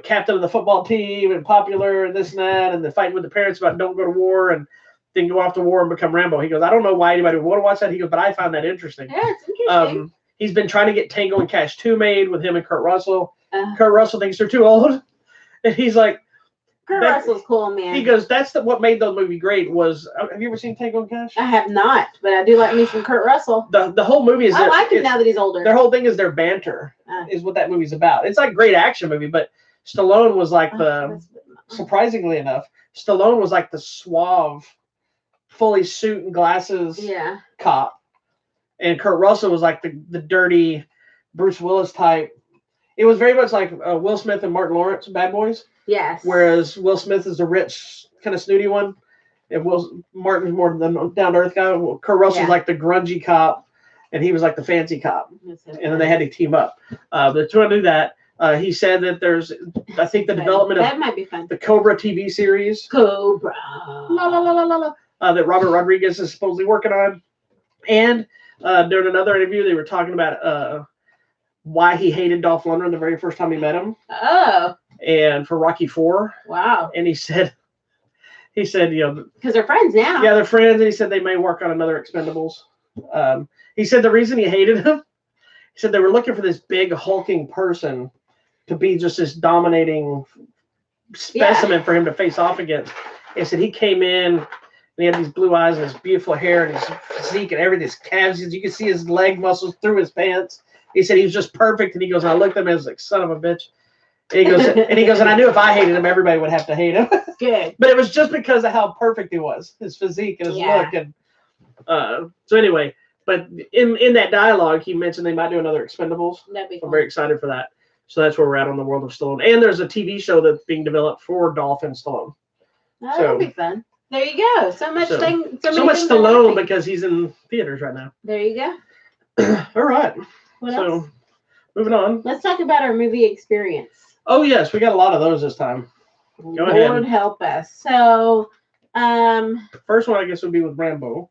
captain of the football team and popular and this and that, and the fighting with the parents about don't go to war and then go off to war and become Rambo. He goes, I don't know why anybody would want to watch that. He goes, but I find that interesting. Yeah, it's interesting. He's been trying to get Tango and Cash 2 made with him and Kurt Russell. Kurt Russell thinks they're too old. And he's like, Kurt Russell's cool, man. He goes, what made the movie great was, have you ever seen Tango and Cash? I have not, but I do like me some Kurt Russell. The whole movie is... I like him now that he's older. Their whole thing is their banter, is what that movie's about. It's like a great action movie, but Stallone was like surprisingly enough, Stallone was like the suave, fully suit and glasses cop. And Kurt Russell was like the dirty Bruce Willis type. It was very much like Will Smith and Martin Lawrence, Bad Boys. Yes. Whereas Will Smith is the rich, kind of snooty one. And Martin's more the down-to-earth guy. Kurt Russell's like the grungy cop. And he was like the fancy cop. And then they had to team up. But to do that, he said that there's, I think the development that might be fun. The Cobra TV series. Cobra. That Robert Rodriguez is supposedly working on. And during another interview, they were talking about why he hated Dolph Lundgren the very first time he met him. Oh. And for Rocky IV. Wow. And he said, because they're friends now. Yeah, they're friends. And he said they may work on another Expendables. He said the reason he hated him, he said they were looking for this big hulking person to be just this dominating specimen for him to face off against. He said he came in and he had these blue eyes and his beautiful hair and his physique and everything, his calves. You could see his leg muscles through his pants. He said he was just perfect. And he goes, and I looked at him and I was like, son of a bitch. And he goes, and I knew if I hated him, everybody would have to hate him. Good. But it was just because of how perfect he was, his physique and his look. And so anyway, but in that dialogue, he mentioned they might do another Expendables. That'd be cool. I'm very excited for that. So that's where we're at on the world of Stallone. And there's a TV show that's being developed for Dolph and Stallone. That'll be fun. There you go. So much Stallone because he's in theaters right now. There you go. All right. What else? Moving on. Let's talk about our movie experience. Oh yes, we got a lot of those this time. Go ahead. Lord help us. So, first one I guess would be with Rambo.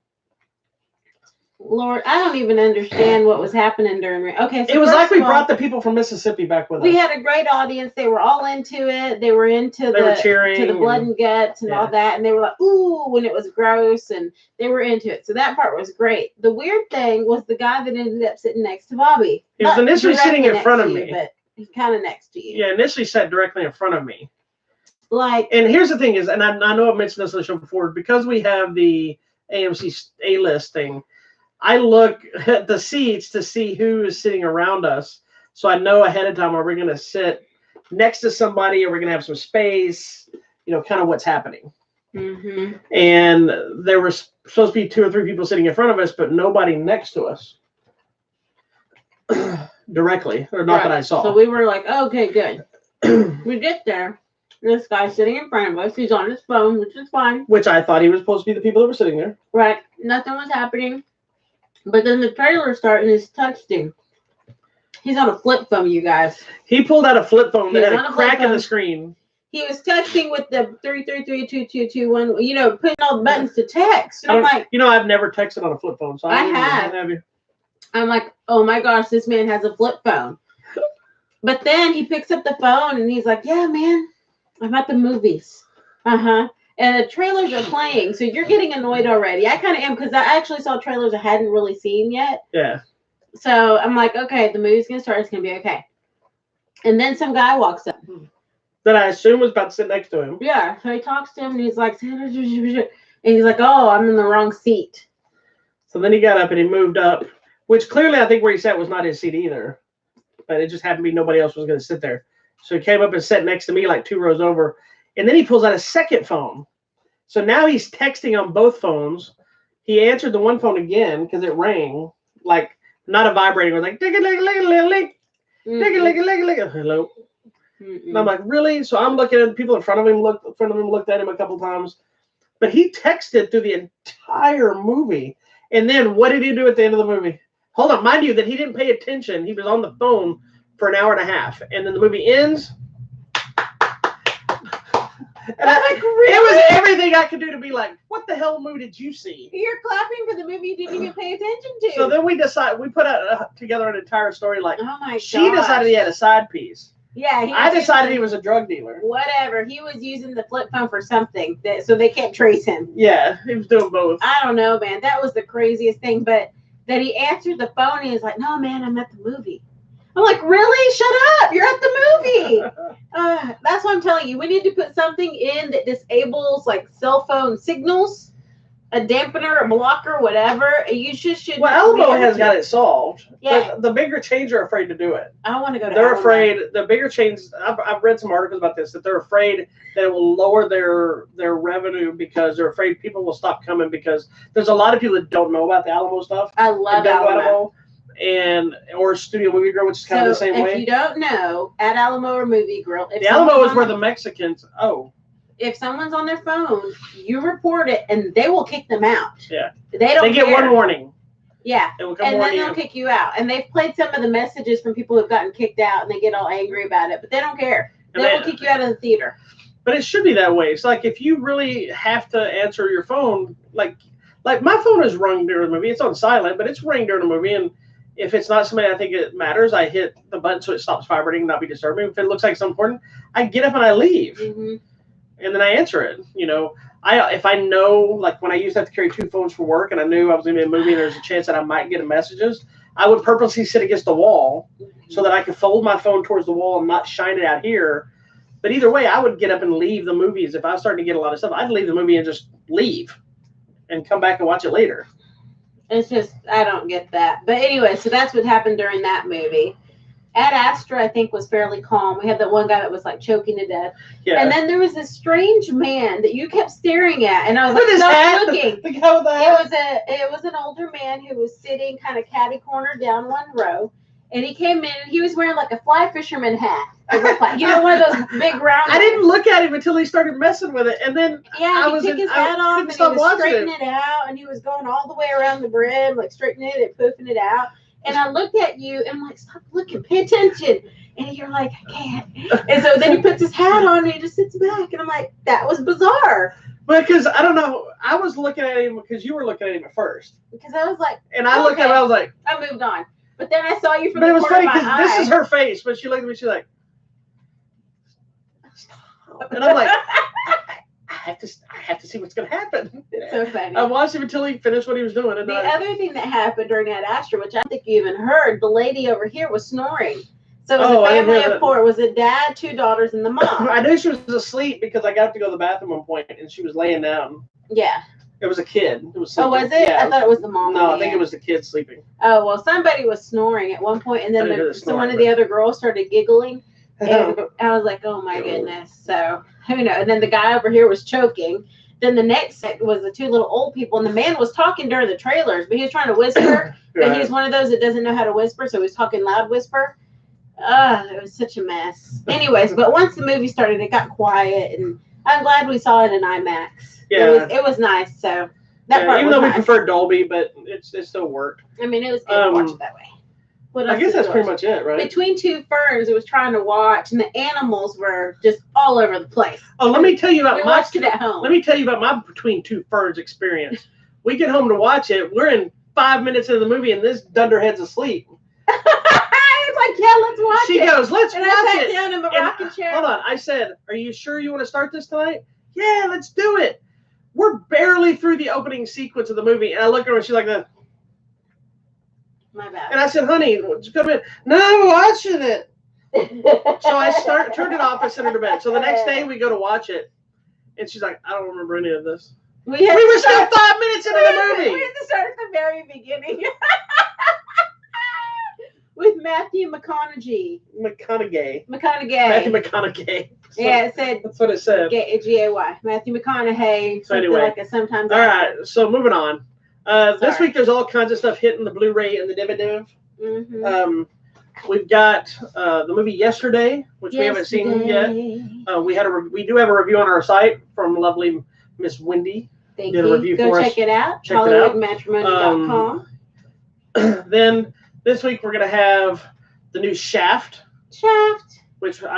Lord, I don't even understand what was happening during. Okay, so it was like we brought the people from Mississippi back with us. We had a great audience. They were all into it. They were into were cheering to the blood and guts and all that, and they were like, "Ooh," when it was gross, and they were into it. So that part was great. The weird thing was the guy that ended up sitting next to Bobby. He was initially sitting in front of me, but he's kind of next to you. Yeah, initially sat directly in front of me. Like, and here's the thing is, and I know I've mentioned this on the show before, because we have the AMC A-list thing. I look at the seats to see who is sitting around us, so I know ahead of time, are we going to sit next to somebody, or we're going to have some space, kind of what's happening. Mm-hmm. And there were supposed to be 2 or 3 people sitting in front of us, but nobody next to us directly, or not that I saw. So we were like, okay, good. We get there. This guy's sitting in front of us. He's on his phone, which is fine. Which I thought he was supposed to be the people that were sitting there. Right. Nothing was happening. But then the trailer started and he's texting. He's on a flip phone, you guys. He pulled out a flip phone that had a crack in the screen. He was texting with the 3332221, putting all the buttons to text. And I'm like, I've never texted on a flip phone, so I have. I'm like, oh my gosh, this man has a flip phone. But then he picks up the phone and he's like, yeah, man, I'm at the movies. Uh-huh. And the trailers are playing, so you're getting annoyed already. I kind of am, because I actually saw trailers I hadn't really seen yet. Yeah. So I'm like, okay, the movie's going to start. It's going to be okay. And then some guy walks up. That I assume was about to sit next to him. Yeah. So he talks to him, and he's like, and he's like, oh, I'm in the wrong seat. So then he got up and he moved up, which clearly I think where he sat was not his seat either. But it just happened to be nobody else was going to sit there. So he came up and sat next to me like 2 rows over. And then he pulls out a second phone. So now he's texting on both phones. He answered the one phone again because it rang, like not a vibrating. It was like, hello. And I'm like, really? So I'm looking at the people in front of him. Looked at him a couple times. But he texted through the entire movie. And then what did he do at the end of the movie? Hold on. Mind you that he didn't pay attention. He was on the phone for an hour and a half. And then the movie ends. And like, really? It was everything I could do to be like, what the hell movie did you see? You're clapping for the movie you didn't even pay attention to. So then we put out together an entire story like, oh my she decided he had a side piece. Yeah. I decided he was a drug dealer. Whatever. He was using the flip phone for something, so they can't trace him. Yeah, he was doing both. I don't know, man. That was the craziest thing. But that he answered the phone and he's like, no, man, I'm at the movie. I'm like, really? Shut up. You're at the movie. That's what I'm telling you. We need to put something in that disables like cell phone signals, a dampener, a blocker, whatever. You just should. Well, Alamo has got it solved. Yeah. The bigger chains are afraid to do it. I want to go to They're Alamo. afraid. The bigger chains, I've read some articles about this, that they're afraid that it will lower their revenue because they're afraid people will stop coming because there's a lot of people that don't know about the Alamo stuff. I love Alamo. Or Studio Movie Grill, which is kind of the same way. If you don't know, at Alamo or Movie Grill, the Alamo is where the Mexicans. If someone's on their phone, you report it, and they will kick them out. Yeah, they get one warning. Yeah, and then they'll kick you out. And they've played some of the messages from people who've gotten kicked out, and they get all angry about it, but they don't care. They will kick you out of the theater. But it should be that way. It's like if you really have to answer your phone, like my phone is rung during the movie. It's on silent, but it's ringing during the movie, and if it's not somebody I think it matters, I hit the button so it stops vibrating and not be disturbing. If it looks like something important, I get up and I leave. Mm-hmm. And then I answer it. If I know, like when I used to have to carry 2 phones for work and I knew I was going to be in a movie and there's a chance that I might get messages, I would purposely sit against the wall so that I could fold my phone towards the wall and not shine it out here. But either way, I would get up and leave the movies. If I was starting to get a lot of stuff, I'd leave the movie and just leave and come back and watch it later. It's just, I don't get that. But anyway, so that's what happened during that movie. At Astra, I think, was fairly calm. We had that one guy that was like choking to death. Yeah. And then there was this strange man that you kept staring at. And I was like, stop looking. The guy with the hat. It was an older man who was sitting kind of catty corner down one row. And he came in and he was wearing like a fly fisherman hat. You know, one of those big round. I didn't look at him until he started messing with it, and then he took his hat off and he was straightening it out, and he was going all the way around the brim, like straightening it and poofing it out. And I looked at you and I'm like, stop looking, pay attention. And you're like, I can't. And so then he puts his hat on and he just sits back, and I'm like, that was bizarre. Because I don't know, I was looking at him because you were looking at him at first. Because I was like, and I looked at him, I was like, I moved on. But then I saw you from the corner of my eye. But it was funny because this is her face, but she looked at me, she's like, stop. And I'm like, I have to see what's going to happen. It's so funny. I watched him until he finished what he was doing. And the other thing that happened during that Astra, which I think you even heard, the lady over here was snoring. So it was a family of four. It was a dad, 2 daughters, and the mom. I knew she was asleep because I got to go to the bathroom at one point, and she was laying down. Yeah. It was a kid. It was sleeping. Oh, was it? Yeah, I thought it was the mom. No, I think it was the kid sleeping. Oh, well, somebody was snoring at one point, and then one of the other girls started giggling. And I was like, oh, my goodness. So, who knows? And then the guy over here was choking. Then the next set was the 2 little old people, and the man was talking during the trailers, but he was trying to whisper. But he's one of those that doesn't know how to whisper, so he's talking loud whisper. It was such a mess. Anyways, but once the movie started, it got quiet, and I'm glad we saw it in IMAX. Yeah, it was nice. So that part, even though we preferred Dolby, but it still worked. I mean, it was good to watch it that way. I guess that's pretty much it, right? Between Two Ferns, it was trying to watch, and the animals were just all over the place. Oh, let me tell you about watched it at home. Let me tell you about my Between Two Ferns experience. We get home to watch it. We're in 5 minutes into the movie, and this dunderhead's asleep. It's like, yeah, let's watch it. She goes, let's watch it. I sat down in my rocking chair. Hold on. I said, are you sure you want to start this tonight? Yeah, let's do it. We're barely through the opening sequence of the movie, and I look at her, and she's like that. My bad. And I said, honey, come in. No, I'm watching it. So I turned it off, I sent her to bed. So the next day, we go to watch it, and she's like, I don't remember any of this. We were still 5 minutes into the movie. We had to start at the very beginning. With Matthew McConaughey. McConaughey. Matthew McConaughey. Yeah, it said. That's what it said. G-A-Y. Matthew McConaughey. So anyway. Like sometimes. All right. So moving on. This week there's all kinds of stuff hitting the Blu-ray and the DVD. Mm-hmm. We've got the movie Yesterday, which we haven't seen yet. We do have a review on our site from lovely Miss Wendy. Thank you. Go check it out. HollywoodMatrimony.com. Then this week we're gonna have the new Shaft, which we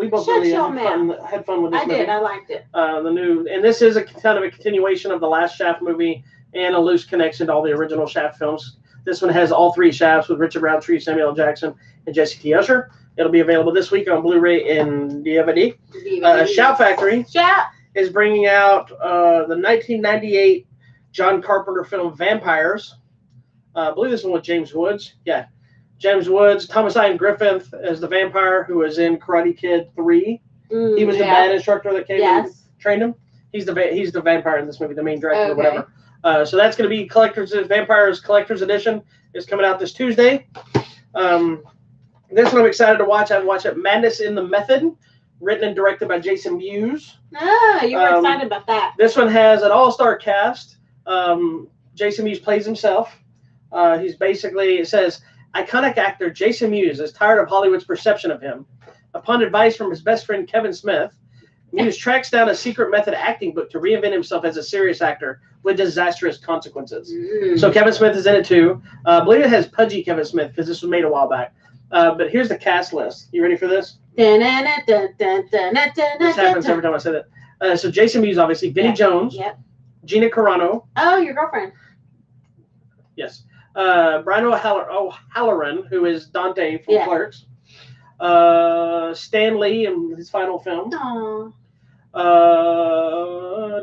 both really had fun with this movie. I did. I liked it. And this is a kind of a continuation of the last Shaft movie and a loose connection to all the original Shaft films. This one has all 3 Shafts with Richard Roundtree, Samuel L. Jackson, and Jesse T. Usher. It'll be available this week on Blu-ray and DVD. Shout Factory is bringing out the 1998 John Carpenter film Vampires. I believe this one with James Woods. Yeah. James Woods, Thomas Ian Griffith as the vampire who was in Karate Kid 3. He was the bad instructor that came and trained him. He's the vampire in this movie, the main director or whatever. So that's going to be Vampires Collector's Edition. It's coming out this Tuesday. This one I'm excited to watch. I've watched it. Madness in the Method, written and directed by Jason Mewes. Oh, you were excited about that. This one has an all-star cast. Jason Mewes plays himself. He's basically, it says, iconic actor Jason Mewes is tired of Hollywood's perception of him. Upon advice from his best friend Kevin Smith, Mewes tracks down a secret method acting book to reinvent himself as a serious actor with disastrous consequences. So Kevin Smith is in it too. I believe it has pudgy Kevin Smith because this was made a while back. But here's the cast list. You ready for this? This happens every time I say that. So Jason Mewes, obviously. Vinnie Jones. Yep. Gina Carano. Oh, your girlfriend. Yes. Brian O'Halloran, who is Dante from Clerks. Stan Lee in his final film.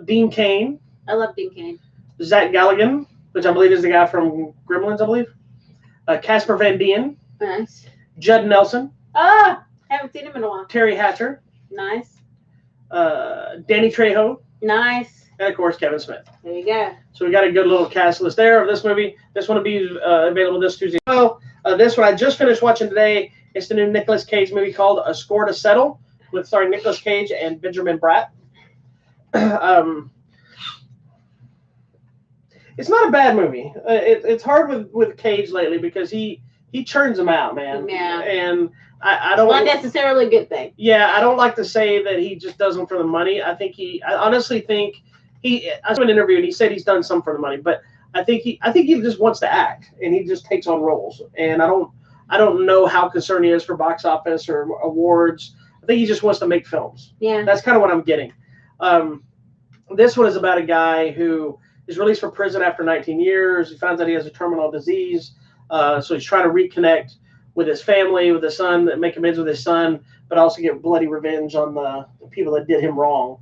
Dean Cain. I love Dean Cain. Zach Galligan, which I believe is the guy from Gremlins, I believe. Casper Van Dien. Nice. Judd Nelson. Haven't seen him in a while. Terry Hatcher. Nice. Danny Trejo. Nice. And, of course, Kevin Smith. There you go. So we got a good little cast list there of this movie. This one will be available this Tuesday. Well, this one I just finished watching today. It's the new Nicolas Cage movie called A Score to Settle, starring Nicolas Cage and Benjamin Bratt. It's not a bad movie. It's hard with Cage lately because he he churns them out, man. Yeah. And I don't. Not necessarily a good thing. Yeah, I don't like to say that he just does them for the money. I honestly think I saw an interview and he said he's done some for the money, but I think he just wants to act and he just takes on roles. And I don't know how concerned he is for box office or awards. I think he just wants to make films. Yeah. That's kind of what I'm getting. This one is about a guy who is released from prison after 19 years. He finds out he has a terminal disease. So he's trying to reconnect with his family, with his son, make amends with his son, but also get bloody revenge on the people that did him wrong.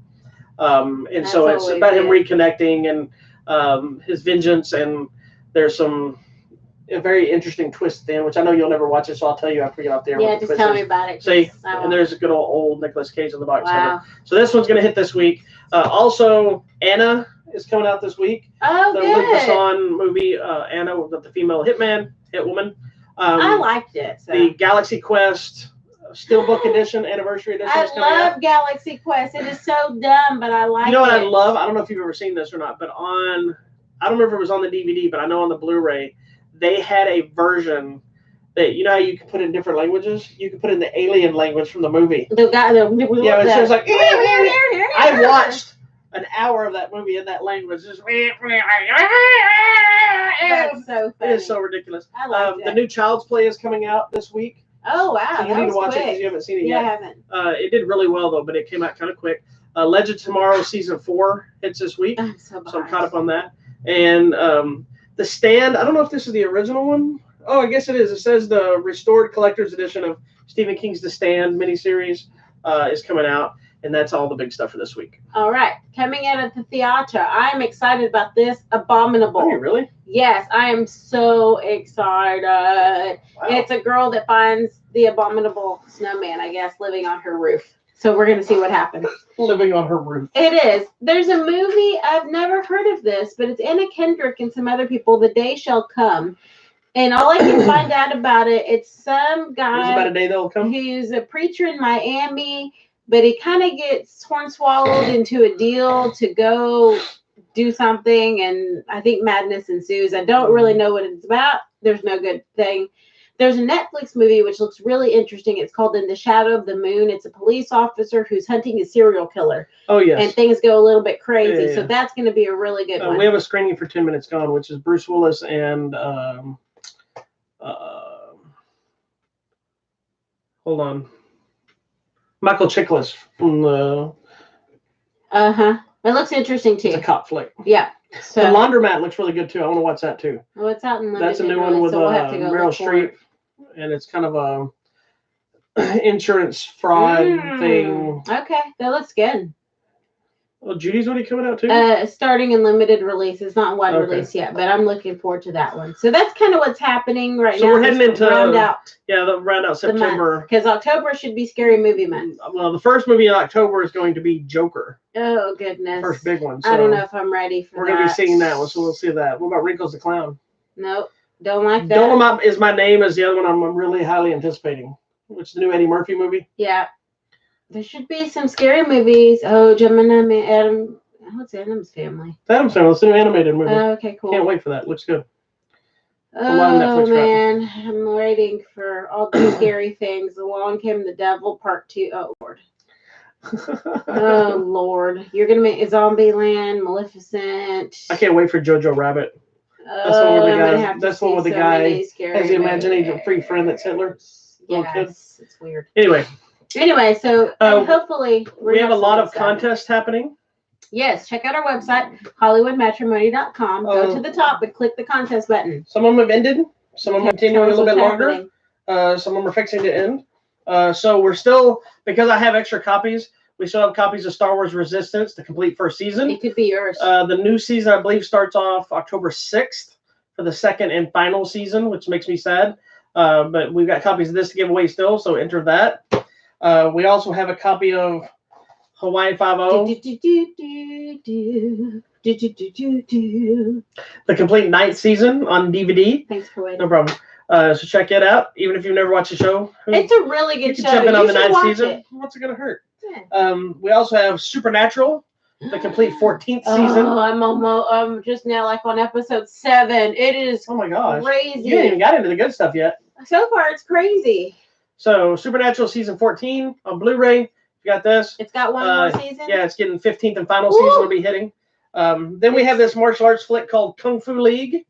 And so it's about him reconnecting and his vengeance. And there's a very interesting twist at the end, which I know you'll never watch it, so I'll tell you after we get off there. Yeah, just tell me about it. See, and there's a good old Nicolas Cage in the box. Wow. So this one's going to hit this week. Also, Anna is coming out this week. Oh, the good. Luc Besson movie, Anna, with the female hitwoman. I liked it. So. The Galaxy Quest Steelbook edition, anniversary edition. I love Galaxy Quest. It is so dumb, but I like it. You know what I love? I don't know if you've ever seen this or not, but I don't remember if it was on the DVD, but I know on the Blu-ray, they had a version that, you know how you can put in different languages? You can put in the alien language from the movie. The guy, yeah, it says like, I watched an hour of that movie in that language. Just, that's so funny. It is so ridiculous. I like that. The new Child's Play is coming out this week. Oh, wow. So you need to watch it because you haven't seen it yet. I haven't. It did really well, though, but it came out kind of quick. Legend Tomorrow Season 4 hits this week. I'm so I'm caught up on that. And The Stand, I don't know if this is the original one. Oh, I guess it is. It says the restored collector's edition of Stephen King's The Stand miniseries is coming out. And that's all the big stuff for this week. All right. Coming out at the theater. I'm excited about this. Abominable. Are you really? Yes, I am so excited. Wow. It's a girl that finds the abominable snowman, I guess, living on her roof. So we're going to see what happens. Living on her roof. It is. There's a movie, I've never heard of this, but it's Anna Kendrick and some other people, The Day Shall Come. And all I can find out about it, it's some guy. It's about a day that'll come. Who's a preacher in Miami, but he kind of gets hornswallowed into a deal to go do something, and I think madness ensues. I don't really know what it's about. There's no good thing. There's a Netflix movie which looks really interesting. It's called In the Shadow of the Moon. It's a police officer who's hunting a serial killer. Oh, yes. And things go a little bit crazy. Yeah. So that's going to be a really good one. We have a screening for 10 Minutes Gone, which is Bruce Willis and hold on. Michael Chiklis from the... It looks interesting, too. It's a cop flick. Yeah. So, the Laundromat looks really good, too. I want to watch that, too. Well, it's out in London. That's a new one with Meryl Streep. And it's kind of a insurance fraud thing. Okay. That looks good. Oh, Judy's already coming out, too? Starting in limited release. It's not wide release yet, but I'm looking forward to that one. So that's kind of what's happening right now. So we're heading into... round out. Yeah, the round out September. Because October should be Scary Movie Month. Well, the first movie in October is going to be Joker. Oh, goodness. First big one. So I don't know if I'm ready for that. We're going to be seeing that one, so we'll see that. What about Wrinkles the Clown? Nope. Don't like that. Dolomite Is My Name is the other one I'm really highly anticipating, which is the new Eddie Murphy movie. Yeah. There should be some scary movies. Oh, Gemini, Adam... What's Adam's Family? Adam's Family. It's a new animated movie. Oh, okay, cool. Can't wait for that. Looks good. Oh, man. I'm waiting for all the scary things. Along Came the Devil, Part 2. Oh, Lord. Oh, Lord. You're going to make Zombieland, Maleficent. I can't wait for Jojo Rabbit. That's the one with the guy has the imagination-free friend that's Hitler. Yes, it's weird. Anyway, so hopefully we have a lot of contests happening. Yes, check out our website, HollywoodMatrimony.com. Go to the top and click the contest button. Some of them have ended. Some of them continue a little bit longer. Some of them are fixing to end. So we're still, because I have extra copies, we still have copies of Star Wars Resistance, the complete first season. It could be yours. The new season, I believe, starts off October 6th for the second and final season, which makes me sad. But we've got copies of this to give away still, so enter that. We also have a copy of Hawaii 5-0. The complete 9th season on DVD. Thanks for waiting. No problem. So check it out, even if you've never watched the show. It's a really good show. Jump in on the 9th season. What's it going to hurt? Yeah. We also have Supernatural, the complete 14th season. Oh, I'm just now like on episode 7. It is oh my gosh crazy. You ain't even got into the good stuff yet. So far, it's crazy. So Supernatural season 14 on Blu-ray. You got this. It's got one more season. Yeah, it's getting 15th and final season will be hitting. Then we have this martial arts flick called Kung Fu League,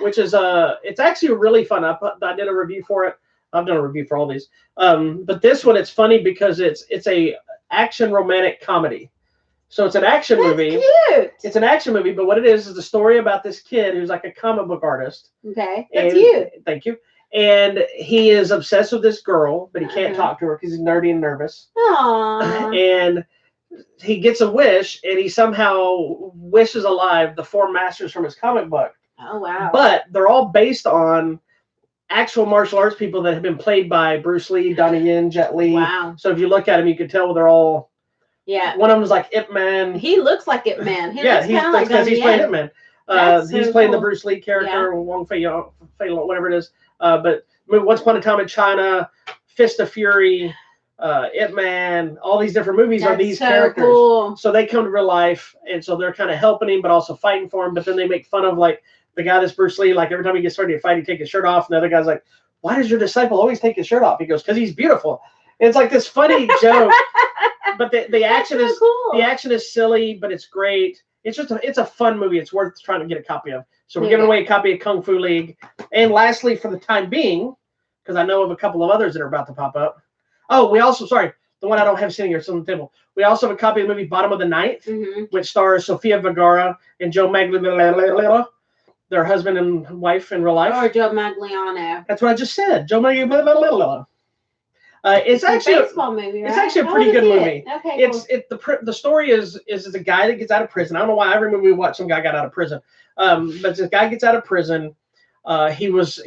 which is it's actually really fun. I did a review for it. I've done a review for all these. But this one, it's funny because it's a action romantic comedy. So it's an action movie. Cute. It's an action movie, but what it is the story about this kid who's like a comic book artist. Okay, that's you. Thank you. And he is obsessed with this girl, but he can't talk to her because he's nerdy and nervous. Aww. And he gets a wish, and he somehow wishes alive the 4 masters from his comic book. Oh, wow. But they're all based on actual martial arts people that have been played by Bruce Lee, Donnie Yen, Jet Li. Wow. So if you look at them, you can tell they're all... Yeah. One of them is like Ip Man. He looks like Ip Man. He's because he's playing Ip Man. He's playing the Bruce Lee character, Wong Fei Yong, whatever it is. But Once Upon a Time in China, Fist of Fury, Ip Man, all these different movies are these characters. Cool. So they come to real life, and so they're kind of helping him, but also fighting for him. But then they make fun of like the guy that's Bruce Lee. Like every time he gets ready to fight, he take his shirt off, and the other guy's like, "Why does your disciple always take his shirt off?" He goes, "Because he's beautiful." And it's like this funny joke. But the action is cool. The action is silly, but it's great. It's just it's a fun movie. It's worth trying to get a copy of. So we're giving away a copy of Kung Fu League. And lastly, for the time being, because I know of a couple of others that are about to pop up. Oh, we also the one I don't have sitting here, it's on the table. We also have a copy of the movie Bottom of the Ninth, which stars Sofia Vergara and Joe Magliano, their husband and wife in real life. Or Joe Magliano. That's what I just said. Joe Magliano. It's actually a baseball movie, right? It's actually a pretty good movie. Okay, the story is a guy that gets out of prison. I don't know why every movie we watch some guy got out of prison. But this guy gets out of prison. He was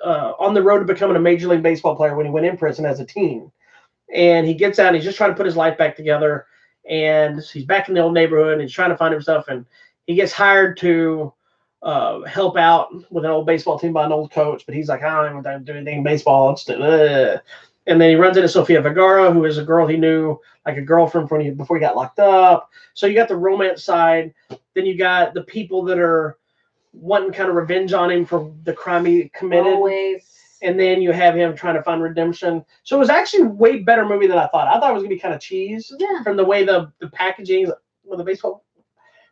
on the road to becoming a Major League Baseball player when he went in prison as a teen. And he gets out and he's just trying to put his life back together. And he's back in the old neighborhood and he's trying to find himself. And he gets hired to help out with an old baseball team by an old coach. But he's like, I don't even do anything in baseball. And then he runs into Sofia Vergara, who is a girl he knew, like a girlfriend before he got locked up. So you got the romance side. Then you got the people that are wanting kind of revenge on him for the crime he committed. Always. And then you have him trying to find redemption. So it was actually a way better movie than I thought. I thought it was going to be kind of cheese from the way the packaging with the baseball.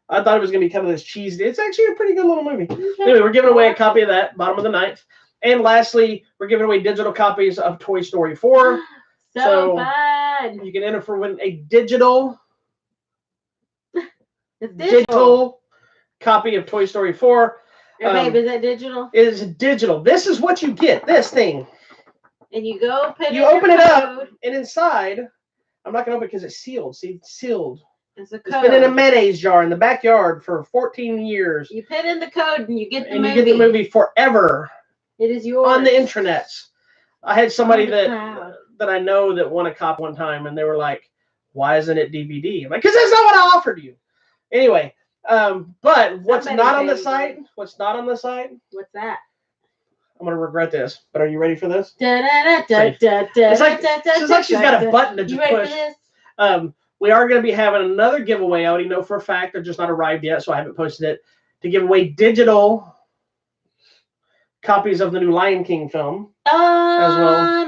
I thought it was going to be kind of this cheese. It's actually a pretty good little movie. Okay. Anyway, we're giving away a copy of that, Bottom of the Ninth. And lastly, we're giving away digital copies of Toy Story 4. So fun. You can enter for win a digital copy of Toy Story 4. Babe, is that digital? It is digital. This is what you get, this thing. And you go you open it up, and inside, I'm not going to open it because it's sealed. See, it's sealed. It's a code. It's been in a mayonnaise jar in the backyard for 14 years. You put in the code, and you get the movie. And you get the movie forever. It is yours. On the intranets. I had somebody that I know that won a cop one time, and they were like, why isn't it DVD? I'm like, because that's not what I offered you. Anyway, but what's not on the site? What's not on the site? What's that? I'm going to regret this, but are you ready for this? It's like she's got a button to just push. We are going to be having another giveaway. I already know for a fact. They're just not arrived yet, so I haven't posted it. To give away digital copies of the new Lion King film as well.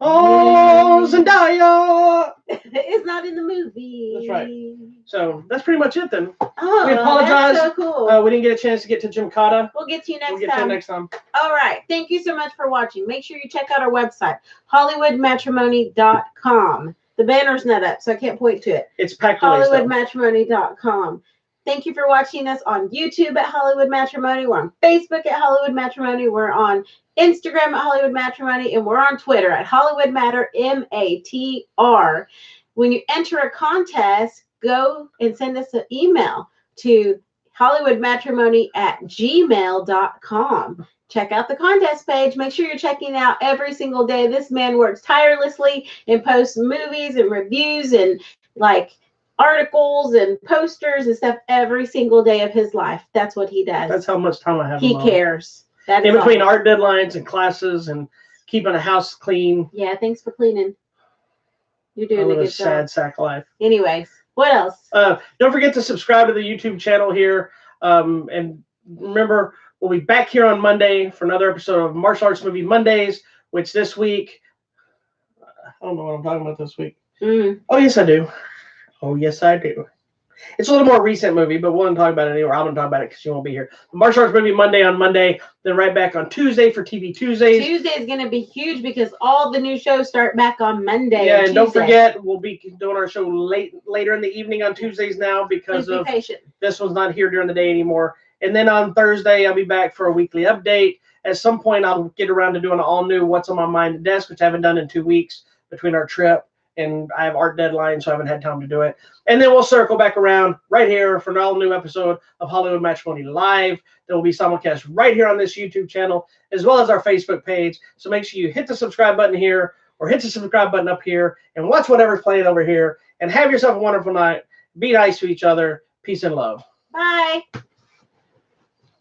Oh, Zendaya! It's not in the movie. That's right. So that's pretty much it then. Oh, we apologize. That's so cool. We didn't get a chance to get to Jim Cotta. We'll get to you next time. We'll get to you next time. All right. Thank you so much for watching. Make sure you check out our website, HollywoodMatrimony.com. The banner's not up, so I can't point to it. It's packed. HollywoodMatrimony.com. Thank you for watching us on YouTube at Hollywood Matrimony. We're on Facebook at Hollywood Matrimony. We're on Instagram at Hollywood Matrimony. And we're on Twitter at Hollywood Matter, MATR. When you enter a contest, go and send us an email to HollywoodMatrimony@gmail.com. Check out the contest page. Make sure you're checking out every single day. This man works tirelessly and posts movies and reviews and articles and posters and stuff every single day of his life. That's what he does. That's how much time I have. He cares. That is in between art deadlines and classes and keeping a house clean. Yeah, thanks for cleaning. You're doing a good job. Sad sack life. Anyways, what else? Don't forget to subscribe to the YouTube channel here. And remember, We'll be back here on Monday for another episode of Martial Arts Movie Mondays, which this week, I don't know what I'm talking about this week. Oh, yes, I do. Oh, yes, I do. It's a little more recent movie, but we'll talk about it anyway. I'm going to talk about it because you won't be here. Martial Arts Movie Monday on Monday, then right back on Tuesday for TV Tuesdays. Tuesday is going to be huge because all the new shows start back on Monday. Yeah, and don't forget, we'll be doing our show later in the evening on Tuesdays now because this one's not here during the day anymore. And then on Thursday, I'll be back for a weekly update. At some point, I'll get around to doing an all-new What's on My Mind desk, which I haven't done in 2 weeks between our trip. And I have art deadline, so I haven't had time to do it. And then we'll circle back around right here for an all-new episode of Hollywood Matrimony Live. That will be simulcast right here on this YouTube channel, as well as our Facebook page. So make sure you hit the subscribe button here or hit the subscribe button up here and watch whatever's playing over here. And have yourself a wonderful night. Be nice to each other. Peace and love. Bye.